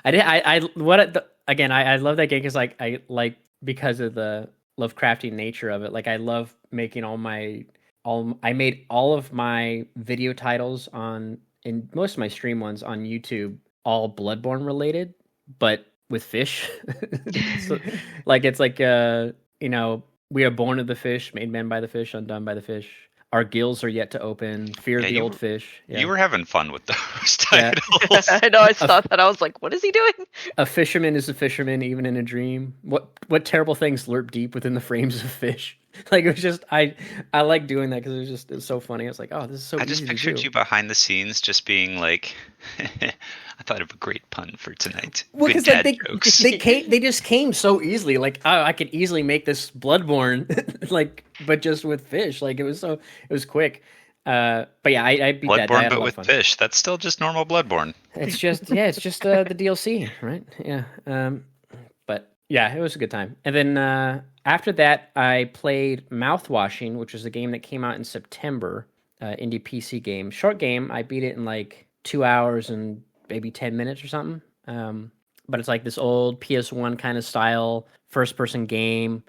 I love that game because like I like, because of the Lovecraftian nature of it. Like I love making I made all of my video titles and most of my stream ones on YouTube all Bloodborne related, but with fish. So, like it's like we are born of the fish, made men by the fish, undone by the fish. Our gills are yet to open. Fear the old fish. Yeah. You were having fun with those titles. I know. I saw that. I was like, "What is he doing?" A fisherman is a fisherman, even in a dream. What terrible things lurk deep within the frames of fish? Like, it was just I like doing that because it was so funny. I was like, oh, this is so. I just pictured you behind the scenes, just being like, I thought of a great pun for tonight. Well, because like they just came so easily. Like, oh, I could easily make this Bloodborne, like, but just with fish. Like, it was quick. But yeah, I beat Bloodborne, that. Bloodborne, but with fish. That's still just normal Bloodborne. It's just the DLC, right? Yeah. But yeah, it was a good time. And then after that, I played Mouthwashing, which was a game that came out in September. Indie PC game, short game. I beat it in like 2 hours and maybe 10 minutes or something. But it's like this old PS1 kind of style first-person game.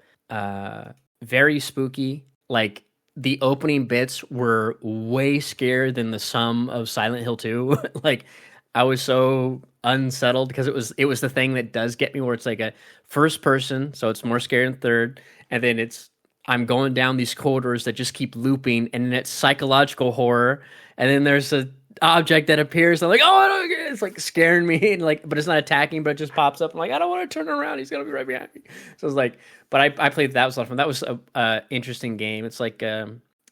Very spooky. Like, the opening bits were way scarier than the sum of Silent Hill 2. Like, I was so unsettled because it was the thing that does get me, where it's like a first person, so it's more scary than third, and then I'm going down these corridors that just keep looping, and then it's psychological horror, and then there's a object that appears. I'm like, oh, it's like scaring me, and like, but it's not attacking, but it just pops up. I'm like, I don't want to turn around. He's gonna be right behind me. So it's like, but I played that. Was a lot of fun. That was a interesting game. It's like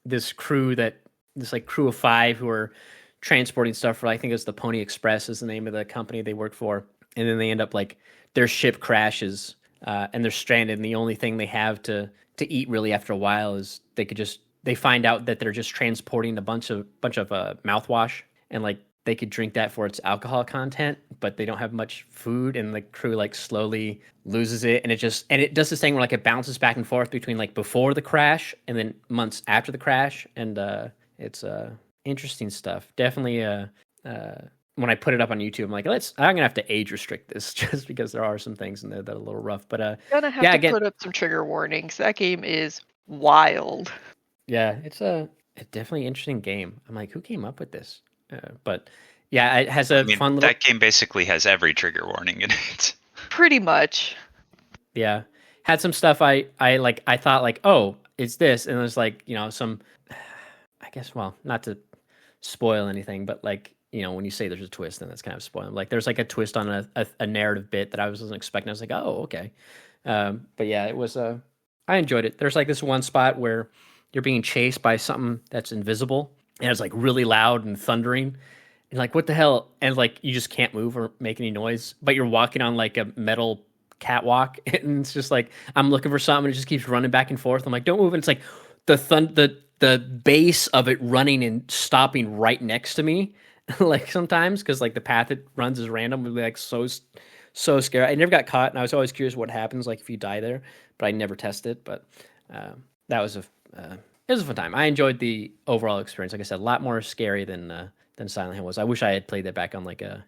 this crew of 5 who are transporting stuff for, I think it was the Pony Express is the name of the company they work for, and then they end up like their ship crashes and they're stranded, and the only thing they have to eat really after a while is they find out that they're just transporting a bunch of mouthwash, and like they could drink that for its alcohol content, but they don't have much food, and the crew like slowly loses it, and it does this thing where like it bounces back and forth between like before the crash and then months after the crash, and it's interesting stuff. Definitely when I put it up on YouTube, I'm like, I'm gonna have to age restrict this just because there are some things in there that are a little rough. But gonna have to put up some trigger warnings. That game is wild. Yeah, it's a definitely interesting game. I'm like, who came up with this? But yeah, it has fun little... That game basically has every trigger warning in it. Pretty much. Yeah, had some stuff I thought like, oh, it's this, and it was like, some, I guess, well, not to spoil anything, but like, when you say there's a twist, then that's kind of spoiling. Like, there's like a twist on a narrative bit that I wasn't expecting. I was like, oh, okay. But yeah, it was I enjoyed it. There's like this one spot where you're being chased by something that's invisible, and it's like really loud and thundering, and like, what the hell? And like, you just can't move or make any noise, but you're walking on like a metal catwalk, and it's just like, I'm looking for something, and it just keeps running back and forth. I'm like, don't move, and it's like the the base of it running and stopping right next to me, like sometimes because like the path it runs is random, would be like so scary. I never got caught, and I was always curious what happens like if you die there, but I never tested. But that was it was a fun time. I enjoyed the overall experience. Like I said, a lot more scary than Silent Hill was. I wish I had played that back on like a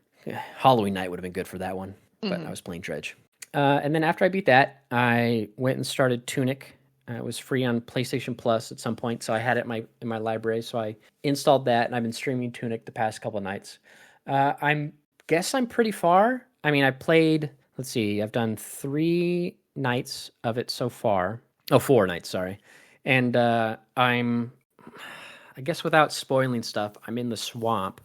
Halloween night. Would have been good for that one, but I was playing Dredge. And then after I beat that, I went and started Tunic. It was free on PlayStation Plus at some point, so I had it in my library. So I installed that, and I've been streaming Tunic the past couple of nights. I'm pretty far. I mean, I played. Let's see, I've done 3 nights of it so far. Oh, 4 nights, sorry. And I guess without spoiling stuff, I'm in the swamp.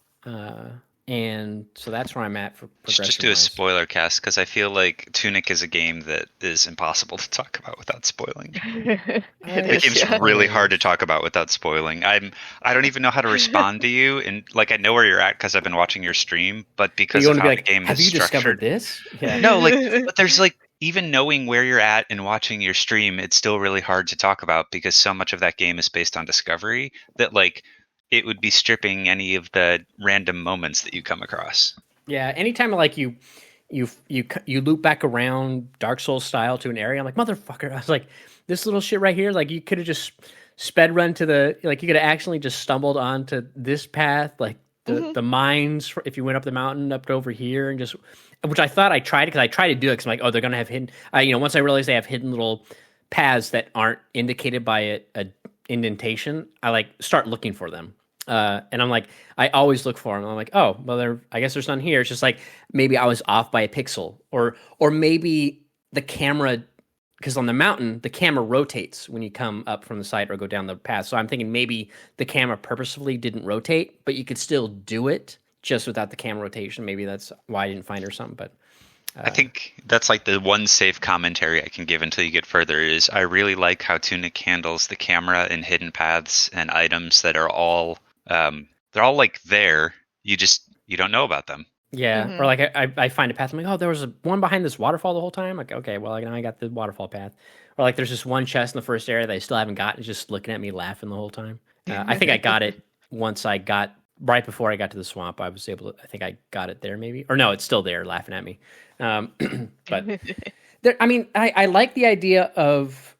And so that's where I'm at for progression. Just do a spoiler cast, because I feel like Tunic is a game that is impossible to talk about without spoiling. The game's really hard to talk about without spoiling. I don't even know how to respond to you, and like I know where you're at because I've been watching your stream, but because of how the game is structured. Have you discovered this? Yeah. No, like, but there's like, even knowing where you're at and watching your stream, it's still really hard to talk about because so much of that game is based on discovery that like it would be stripping any of the random moments that you come across. Yeah, anytime like you loop back around Dark Souls style to an area, I'm like, motherfucker. I was like, this little shit right here, like you could have just sped run to you could have actually just stumbled onto this path, like the mines, if you went up the mountain up to over here, and just, which I thought I tried because I tried to do it because I'm like, oh, they're gonna have hidden. Once I realized they have hidden little paths that aren't indicated by a indentation, I like start looking for them. And I'm like, I always look for them. I'm like, oh, well, I guess there's none here. It's just like maybe I was off by a pixel, or maybe the camera, because on the mountain the camera rotates when you come up from the side or go down the path. So I'm thinking maybe the camera purposefully didn't rotate, but you could still do it just without the camera rotation. Maybe that's why I didn't find her something. But I think that's like the one safe commentary I can give until you get further is I really like how Tunic handles the camera and hidden paths and items that are all they're all like there. You don't know about them. Yeah, or like I find a path. I'm like, oh, there was one behind this waterfall the whole time. Like, okay, well, now I got the waterfall path. Or like, there's this one chest in the first area that I still haven't gotten. It's just looking at me, laughing the whole time. I think I got it once right before I got to the swamp. I was able to. I think I got it there, maybe. Or no, it's still there, laughing at me. But I like the idea of,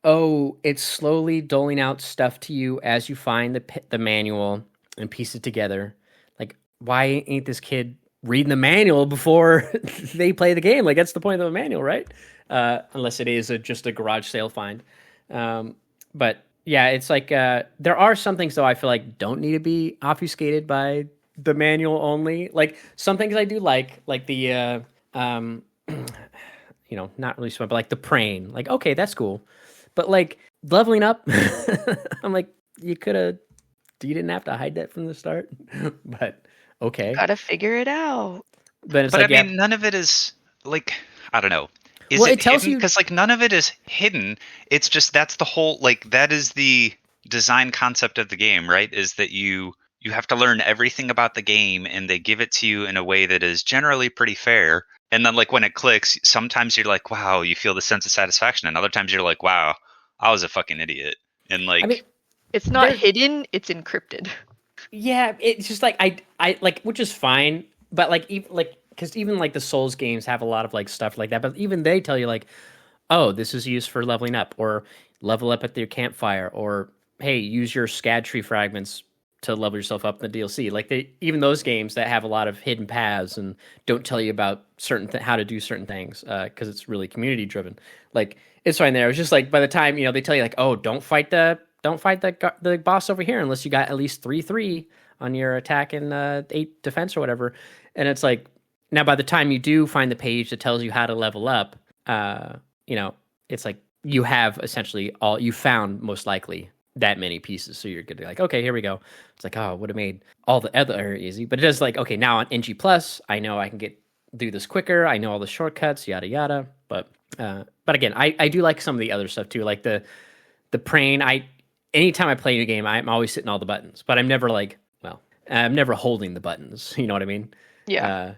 it's slowly doling out stuff to you as you find the manual and piece it together. Like, why ain't this kid reading the manual before they play the game? Like, that's the point of the manual, right? Unless it is just a garage sale find. But yeah, it's like there are some things though I feel like don't need to be obfuscated by the manual only. Like some things I do like the not really smart, but like the praying. Like, okay, that's cool. But like leveling up, I'm like, you didn't have to hide that from the start. But okay, gotta figure it out. But none of it is like, I don't know. It tells hidden? You because like none of it is hidden. It's just that's the whole, like, that is the design concept of the game, right? Is that you have to learn everything about the game, and they give it to you in a way that is generally pretty fair. And then like when it clicks, sometimes you're like, wow, you feel the sense of satisfaction, and other times you're like, wow, I was a fucking idiot. And like, it's not hidden; it's encrypted. Yeah, it's just like I like, which is fine, but like because even like the Souls games have a lot of like stuff like that, but even they tell you like, oh, this is used for leveling up, or level up at your campfire, or hey, use your scad tree fragments to level yourself up in the DLC. Like even those games that have a lot of hidden paths and don't tell you about how to do certain things because it's really community driven. Like it's fine there. It's just like by the time they tell you like, oh, don't fight the boss over here unless you got at least 3 on your attack and 8 defense or whatever. And it's like, now by the time you do find the page that tells you how to level up, it's like you have essentially you found most likely that many pieces. So you're good to be like, okay, here we go. It's like, oh, it would have made all the other area easy. But it does like, okay, now on NG Plus, I know I can do this quicker. I know all the shortcuts, yada yada. But again, I do like some of the other stuff too, like the praying. Anytime I play a game, I'm always hitting all the buttons, but I'm never like, I'm never holding the buttons. You know what I mean? Yeah.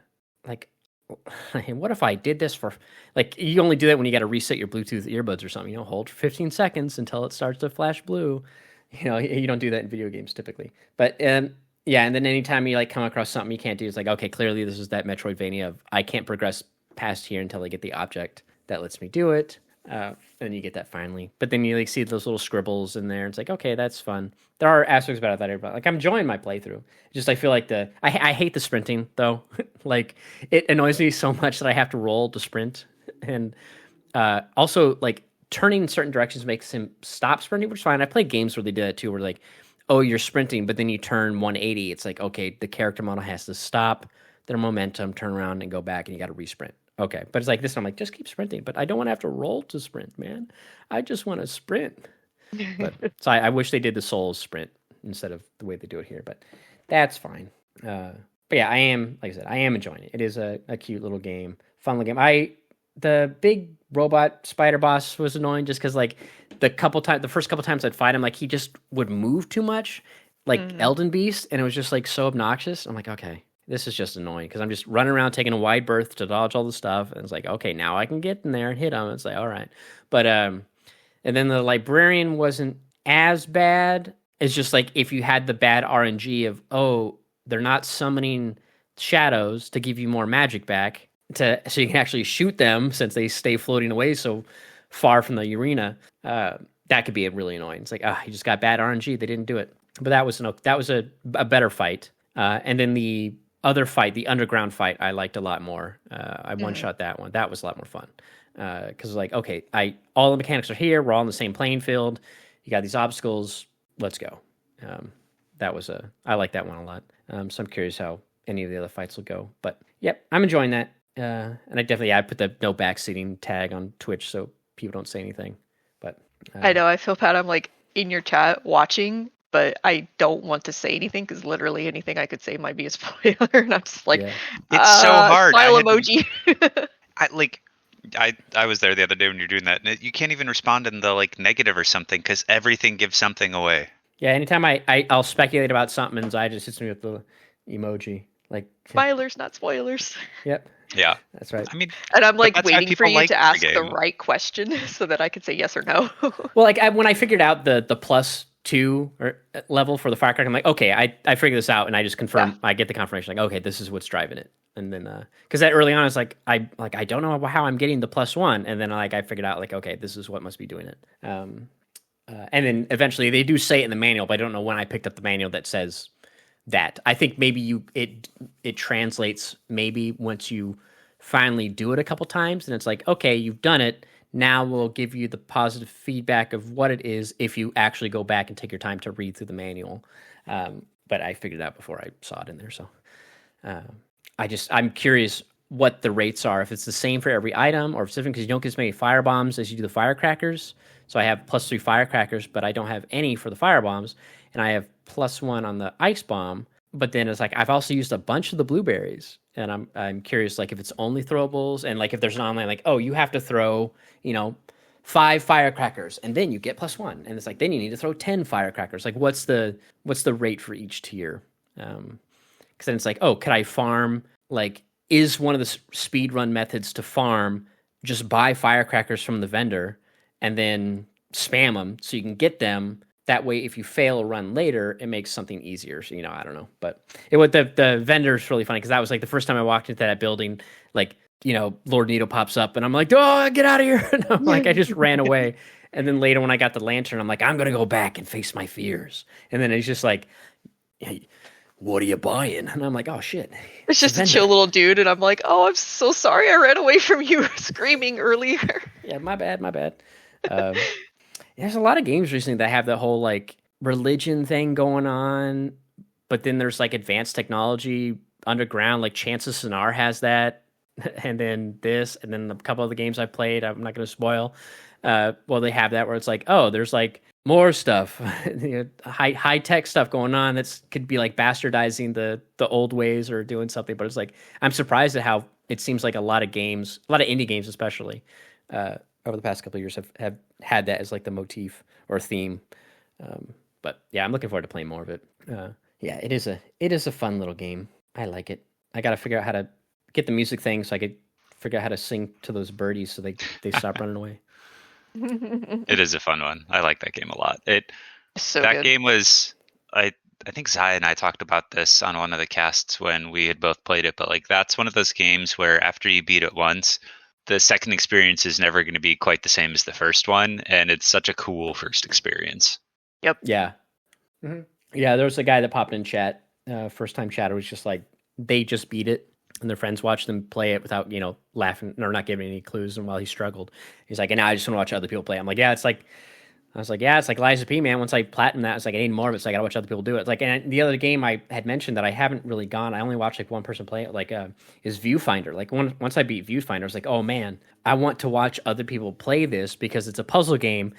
What if I did this for, like, you only do that when you got to reset your Bluetooth earbuds or something. Hold for 15 seconds until it starts to flash blue. You don't do that in video games typically. But yeah, and then anytime you like come across something you can't do, it's like, okay, clearly this is that Metroidvania of I can't progress past here until I get the object that lets me do it. And you get that finally. But then you like see those little scribbles in there. It's like, okay, that's fun. There are aspects about it that are like I'm enjoying my playthrough. Just I feel like I hate the sprinting though. Like it annoys me so much that I have to roll to sprint, and also like turning in certain directions makes him stop sprinting, which is fine. I play games where they do that too, where like, oh, you're sprinting, but then you turn 180. It's like, okay, the character model has to stop their momentum, turn around, and go back, and you got to resprint. Okay, but it's like this. I'm like, just keep sprinting, but I don't want to have to roll to sprint, man. I just want to sprint. But so I wish they did the Souls sprint instead of the way they do it here, but that's fine. But yeah, I am, like I said, I am enjoying it. It is a cute little game, fun little game. The big robot spider boss was annoying just because like the first couple times I'd fight him, like he just would move too much, like Elden Beast, and it was just like so obnoxious. I'm like, okay, this is just annoying because I'm just running around taking a wide berth to dodge all the stuff, and it's like, okay, now I can get in there and hit him. It's like, all right, but and then the librarian wasn't as bad. It's just like if you had the bad RNG of, oh, they're not summoning shadows to give you more magic back, so you can actually shoot them since they stay floating away so far from the arena. That could be really annoying. It's like, you just got bad RNG. They didn't do it. But that was a better fight. And then the other fight, the underground fight, I liked a lot more. I one-shot that one. That was a lot more fun. Because like, okay, all the mechanics are here. We're all in the same playing field. You got these obstacles. Let's go. I like that one a lot. So I'm curious how any of the other fights will go. But yep, I'm enjoying that. And I put the no backseating tag on Twitch so people don't say anything. But I know, I feel bad. I'm like in your chat watching, but I don't want to say anything because literally anything I could say might be a spoiler, and I'm just like, it's so hard. Smile emoji. I was there the other day when you're doing that, and you can't even respond in the like negative or something because everything gives something away. Yeah, anytime I'll speculate about something, and Zai just hits me with the emoji. Like Spoilers, not spoilers. Yep. Yeah, that's right. I mean, and I'm like waiting for you to ask the right question so that I could say yes or no. Well, like when I figured out the +2 level for the firecracker, I'm like, okay, I figured this out, and I just confirm. Yeah. I get the confirmation, like, okay, this is what's driving it. And then because that early on, it's like I don't know how I'm getting the +1, and then like I figured out like, okay, this is what must be doing it. And then eventually they do say it in the manual, but I don't know when I picked up the manual that says that. I think maybe it translates maybe once you finally do it a couple times, and it's like, okay, you've done it. Now we'll give you the positive feedback of what it is if you actually go back and take your time to read through the manual. But I figured it out before I saw it in there, so I'm curious what the rates are, if it's the same for every item or if it's different because you don't get as many firebombs as you do the firecrackers. So I have +3 firecrackers, but I don't have any for the firebombs, and I have +1 on the ice bomb. But then it's like I've also used a bunch of the blueberries, and I'm curious like if it's only throwables, and like if there's an online like, oh, you have to throw 5 firecrackers and then you get +1, and it's like then you need to throw 10 firecrackers. Like what's the rate for each tier? Because then it's like, oh, could I farm, like, is one of the speed run methods to farm just buy firecrackers from the vendor and then spam them so you can get them. That way, if you fail a run later, it makes something easier. So, I don't know. But the vendor's really funny because that was like the first time I walked into that building, like, Lord Nito pops up and I'm like, oh, get out of here. And I'm like, I just ran away. And then later when I got the lantern, I'm like, I'm going to go back and face my fears. And then he's just like, hey, what are you buying? And I'm like, oh, shit. It's just a chill little dude. And I'm like, oh, I'm so sorry I ran away from you screaming earlier. Yeah, my bad. There's a lot of games recently that have that whole, like, religion thing going on. But then there's, like, advanced technology underground. Like, Chances Sonar has that. And then this. And then a couple of the games I played, I'm not going to spoil. Well, they have that where it's like, oh, there's, like, more stuff, high tech stuff going on that could be like bastardizing the old ways or doing something. But it's like I'm surprised at how it seems like a lot of indie games, especially over the past couple of years, have had that as like the motif or theme. But yeah, I'm looking forward to playing more of it. Yeah, it is a fun little game. I like it. I got to figure out how to get the music thing so I could figure out how to sing to those birdies so they stop running away. It is a fun one. I like that game a lot. So that good. game was I think Zai and I talked about this on one of the casts when we had both played it, but like that's one of those games where after you beat it once, the second experience is never going to be quite the same as the first one, and it's such a cool first experience. Yep. Yeah. Mm-hmm. Yeah, there was a guy that popped in chat. First time chatter was just like they just beat it, and their friends watched them play it without laughing or not giving any clues. And while he struggled, he's like, "And now I just want to watch other people play." I'm like, "Yeah, it's like." I was like, "Yeah, it's like Liza P, man. Once I platinum that, it's like I need more of it, so I gotta watch other people do it." It's like, and the other game I had mentioned that I haven't really gone. I only watched like one person play it. Like, is Viewfinder. Like once I beat Viewfinder, I was like, "Oh man, I want to watch other people play this because it's a puzzle game."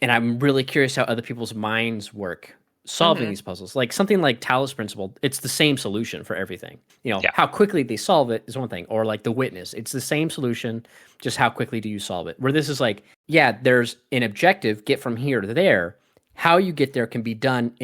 And I'm really curious how other people's minds work solving these puzzles. Like something like Talos Principle, it's the same solution for everything. Yeah. How quickly they solve it is one thing. Or like The Witness, it's the same solution, just how quickly do you solve it? Where this is like, yeah, there's an objective, get from here to there. How you get there can be done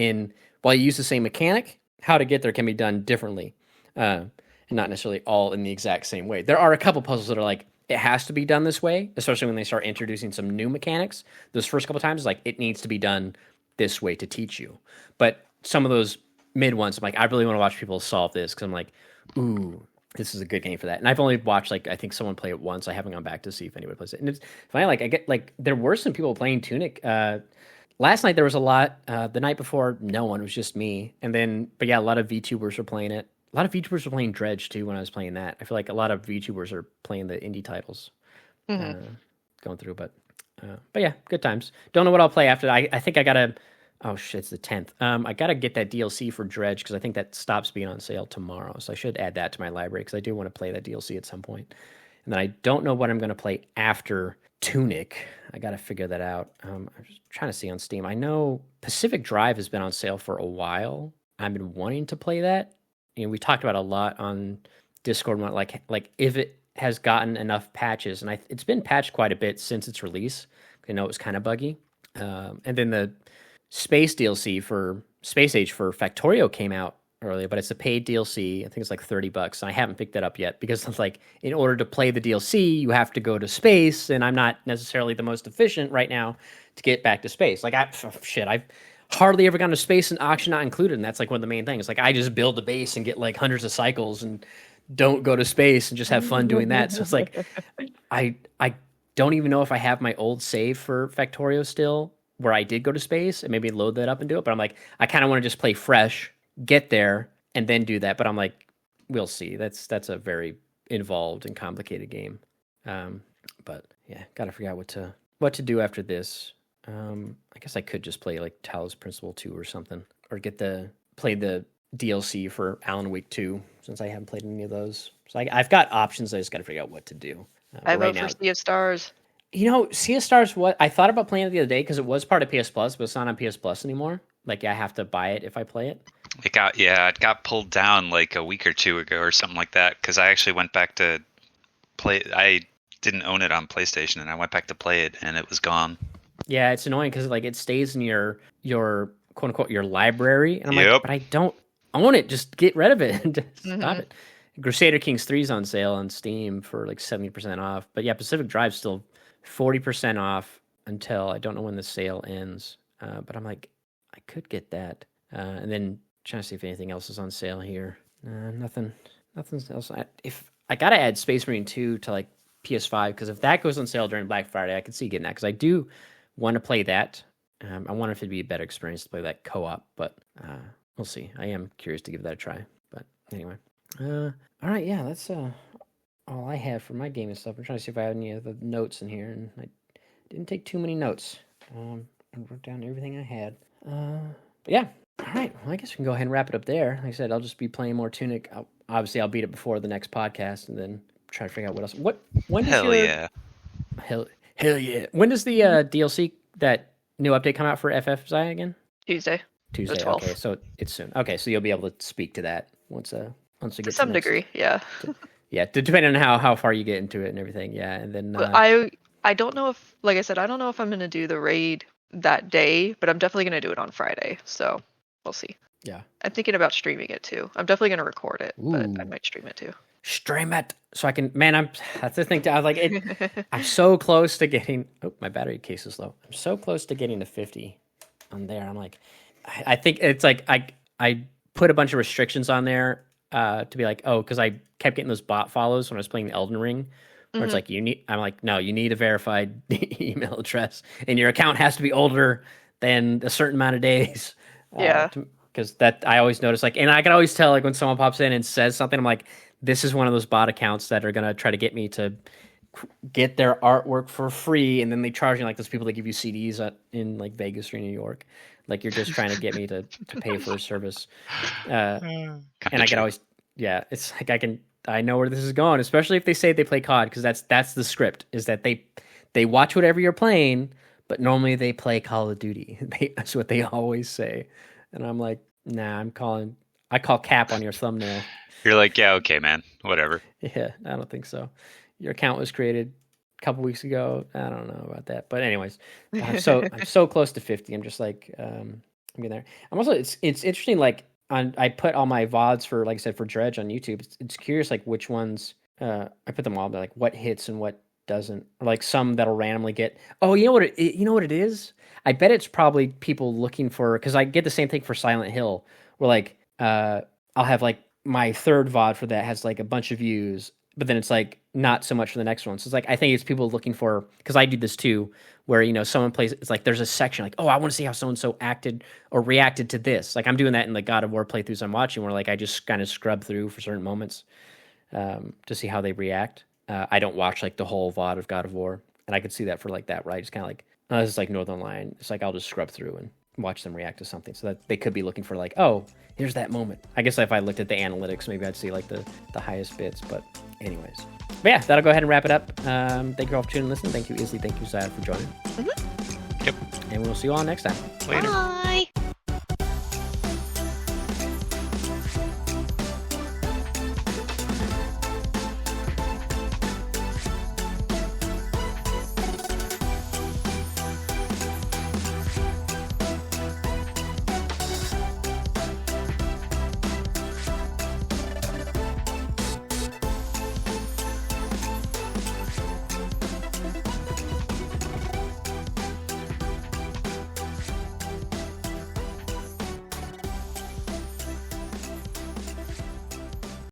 while you use the same mechanic, how to get there can be done differently. And not necessarily all in the exact same way. There are a couple puzzles that are like, it has to be done this way, especially when they start introducing some new mechanics. Those first couple times, like it needs to be done this way to teach you. But some of those mid ones, I'm like, I really want to watch people solve this because I'm like, ooh, this is a good game for that. And I've only watched like I think someone play it once. I haven't gone back to see if anybody plays it. And it's funny, like I get like there were some people playing Tunic. Last night there was a lot. The night before, no one. It was just me. And then, but yeah, a lot of VTubers were playing it. A lot of VTubers were playing Dredge too when I was playing that. I feel like a lot of VTubers are playing the indie titles, going through. But yeah, good times. Don't know what I'll play after that. I think I gotta. Oh shit, it's the 10th. I gotta get that DLC for Dredge because I think that stops being on sale tomorrow. So I should add that to my library because I do want to play that DLC at some point. And then I don't know what I'm gonna play after Tunic. I gotta figure that out. I'm just trying to see on Steam. I know Pacific Drive has been on sale for a while. I've been wanting to play that. We talked about a lot on Discord, like if it has gotten enough patches, and it's been patched quite a bit since its release. I know it was kind of buggy, and then the Space DLC for Space Age for Factorio came out earlier, but it's a paid DLC. I think it's like $30, and I haven't picked that up yet because it's like in order to play the DLC, you have to go to space, and I'm not necessarily the most efficient right now to get back to space. Like I've hardly ever gone to space and auction not included, and that's like one of the main things. Like I just build a base and get like hundreds of cycles and don't go to space and just have fun doing that. So it's like I don't even know if I have my old save for Factorio still where I did go to space and maybe load that up and do it. But I'm like, I kind of want to just play fresh, get there, and then do that. But I'm like, we'll see. That's a very involved and complicated game. But yeah, gotta figure out what to do after this. I guess I could just play like Talos Principle 2 or something, or play the DLC for Alan Wake 2 since I haven't played any of those. So I've got options. I just got to figure out what to do. I vote for Sea of Stars. Sea of Stars. What I thought about playing it the other day because it was part of PS Plus, but it's not on PS Plus anymore. Like I have to buy it if I play it. It got pulled down like a week or two ago or something like that because I actually went back to play. I didn't own it on PlayStation, and I went back to play it, and it was gone. Yeah, it's annoying because like it stays in your quote unquote your library, and I'm like, but I don't own it. Just get rid of it and stop it. Crusader Kings 3 is on sale on Steam for like 70% off. But yeah, Pacific Drive's still 40% off until I don't know when the sale ends. But I'm like, I could get that. And then trying to see if anything else is on sale here. Nothing else. If I gotta add Space Marine 2 to like PS5 because if that goes on sale during Black Friday, I could see getting that because I do want to play that. I wonder if it'd be a better experience to play that co-op, but we'll see. I am curious to give that a try. But anyway. All right, yeah, that's all I have for my gaming stuff. I'm trying to see if I have any of the notes in here, and I didn't take too many notes. I wrote down everything I had. But yeah, all right. Well, I guess we can go ahead and wrap it up there. Like I said, I'll just be playing more Tunic. Obviously, I'll beat it before the next podcast, and then try to figure out what else. When does Hell yeah! When does the DLC that new update come out for FFXIV again? Tuesday. Okay, so it's soon. Okay, so you'll be able to speak to that once it gets to some degree, yeah. Yeah, depending on how far you get into it and everything, yeah. And then I don't know if, like I said, I don't know if I'm gonna do the raid that day, but I'm definitely gonna do it on Friday. So we'll see. Yeah, I'm thinking about streaming it too. I'm definitely gonna record it, but I might stream it too. Stream it so I can. Man, that's the thing. I was like, I'm so close to getting. Oh, my battery case is low. I'm so close to getting to 50 on there. I'm like, I think it's like I put a bunch of restrictions on there to be like, oh, because I kept getting those bot follows when I was playing Elden Ring, where it's like I'm like, no, you need a verified email address, and your account has to be older than a certain amount of days. Yeah. Because that I always notice, like, and I can always tell, like, when someone pops in and says something, I'm like, this is one of those bot accounts that are gonna try to get me to get their artwork for free, and then they charge you like those people that give you CDs in like Vegas or New York. Like, you're just trying to get me to pay for a service. And I can always, yeah, it's like I know where this is going, especially if they say they play COD, because that's the script, is that they watch whatever you're playing, but normally they play Call of Duty. That's what they always say. And I'm like, nah, I call cap on your thumbnail. You're like, yeah, okay, man, whatever. Yeah, I don't think so. Your account was created a couple weeks ago. I don't know about that, but anyways, I'm so close to 50. I'm just like, I'm getting there. I'm also, it's interesting. Like, I put all my VODs for, like I said, for Dredge on YouTube. It's curious, like, which ones I put them all, but like what hits and what doesn't. Or like some that'll randomly get. Oh, you know what it is? I bet it's probably people looking for, because I get the same thing for Silent Hill, where like I'll have like my third VOD for that has like a bunch of views, but then it's like not so much for the next one. So it's like, I think it's people looking for, because I do this too, where, you know, someone plays, it's like there's a section like, oh, I want to see how so-and-so acted or reacted to this. Like, I'm doing that in the God of War playthroughs I'm watching, where like I just kind of scrub through for certain moments to see how they react. I don't watch like the whole VOD of God of War, and I could see that for like that, right? Just kind of like, oh, this is like Northern Lion. It's like I'll just scrub through and watch them react to something, so that they could be looking for like, oh, here's that moment. I guess if I looked at the analytics, maybe I'd see like the highest bits. But anyways, but yeah, that'll go ahead and wrap it up. Thank you all for tuning and listening. Thank you, Isli. Thank you, Zad, for joining. Yep. And we'll see you all next time. Later. Bye.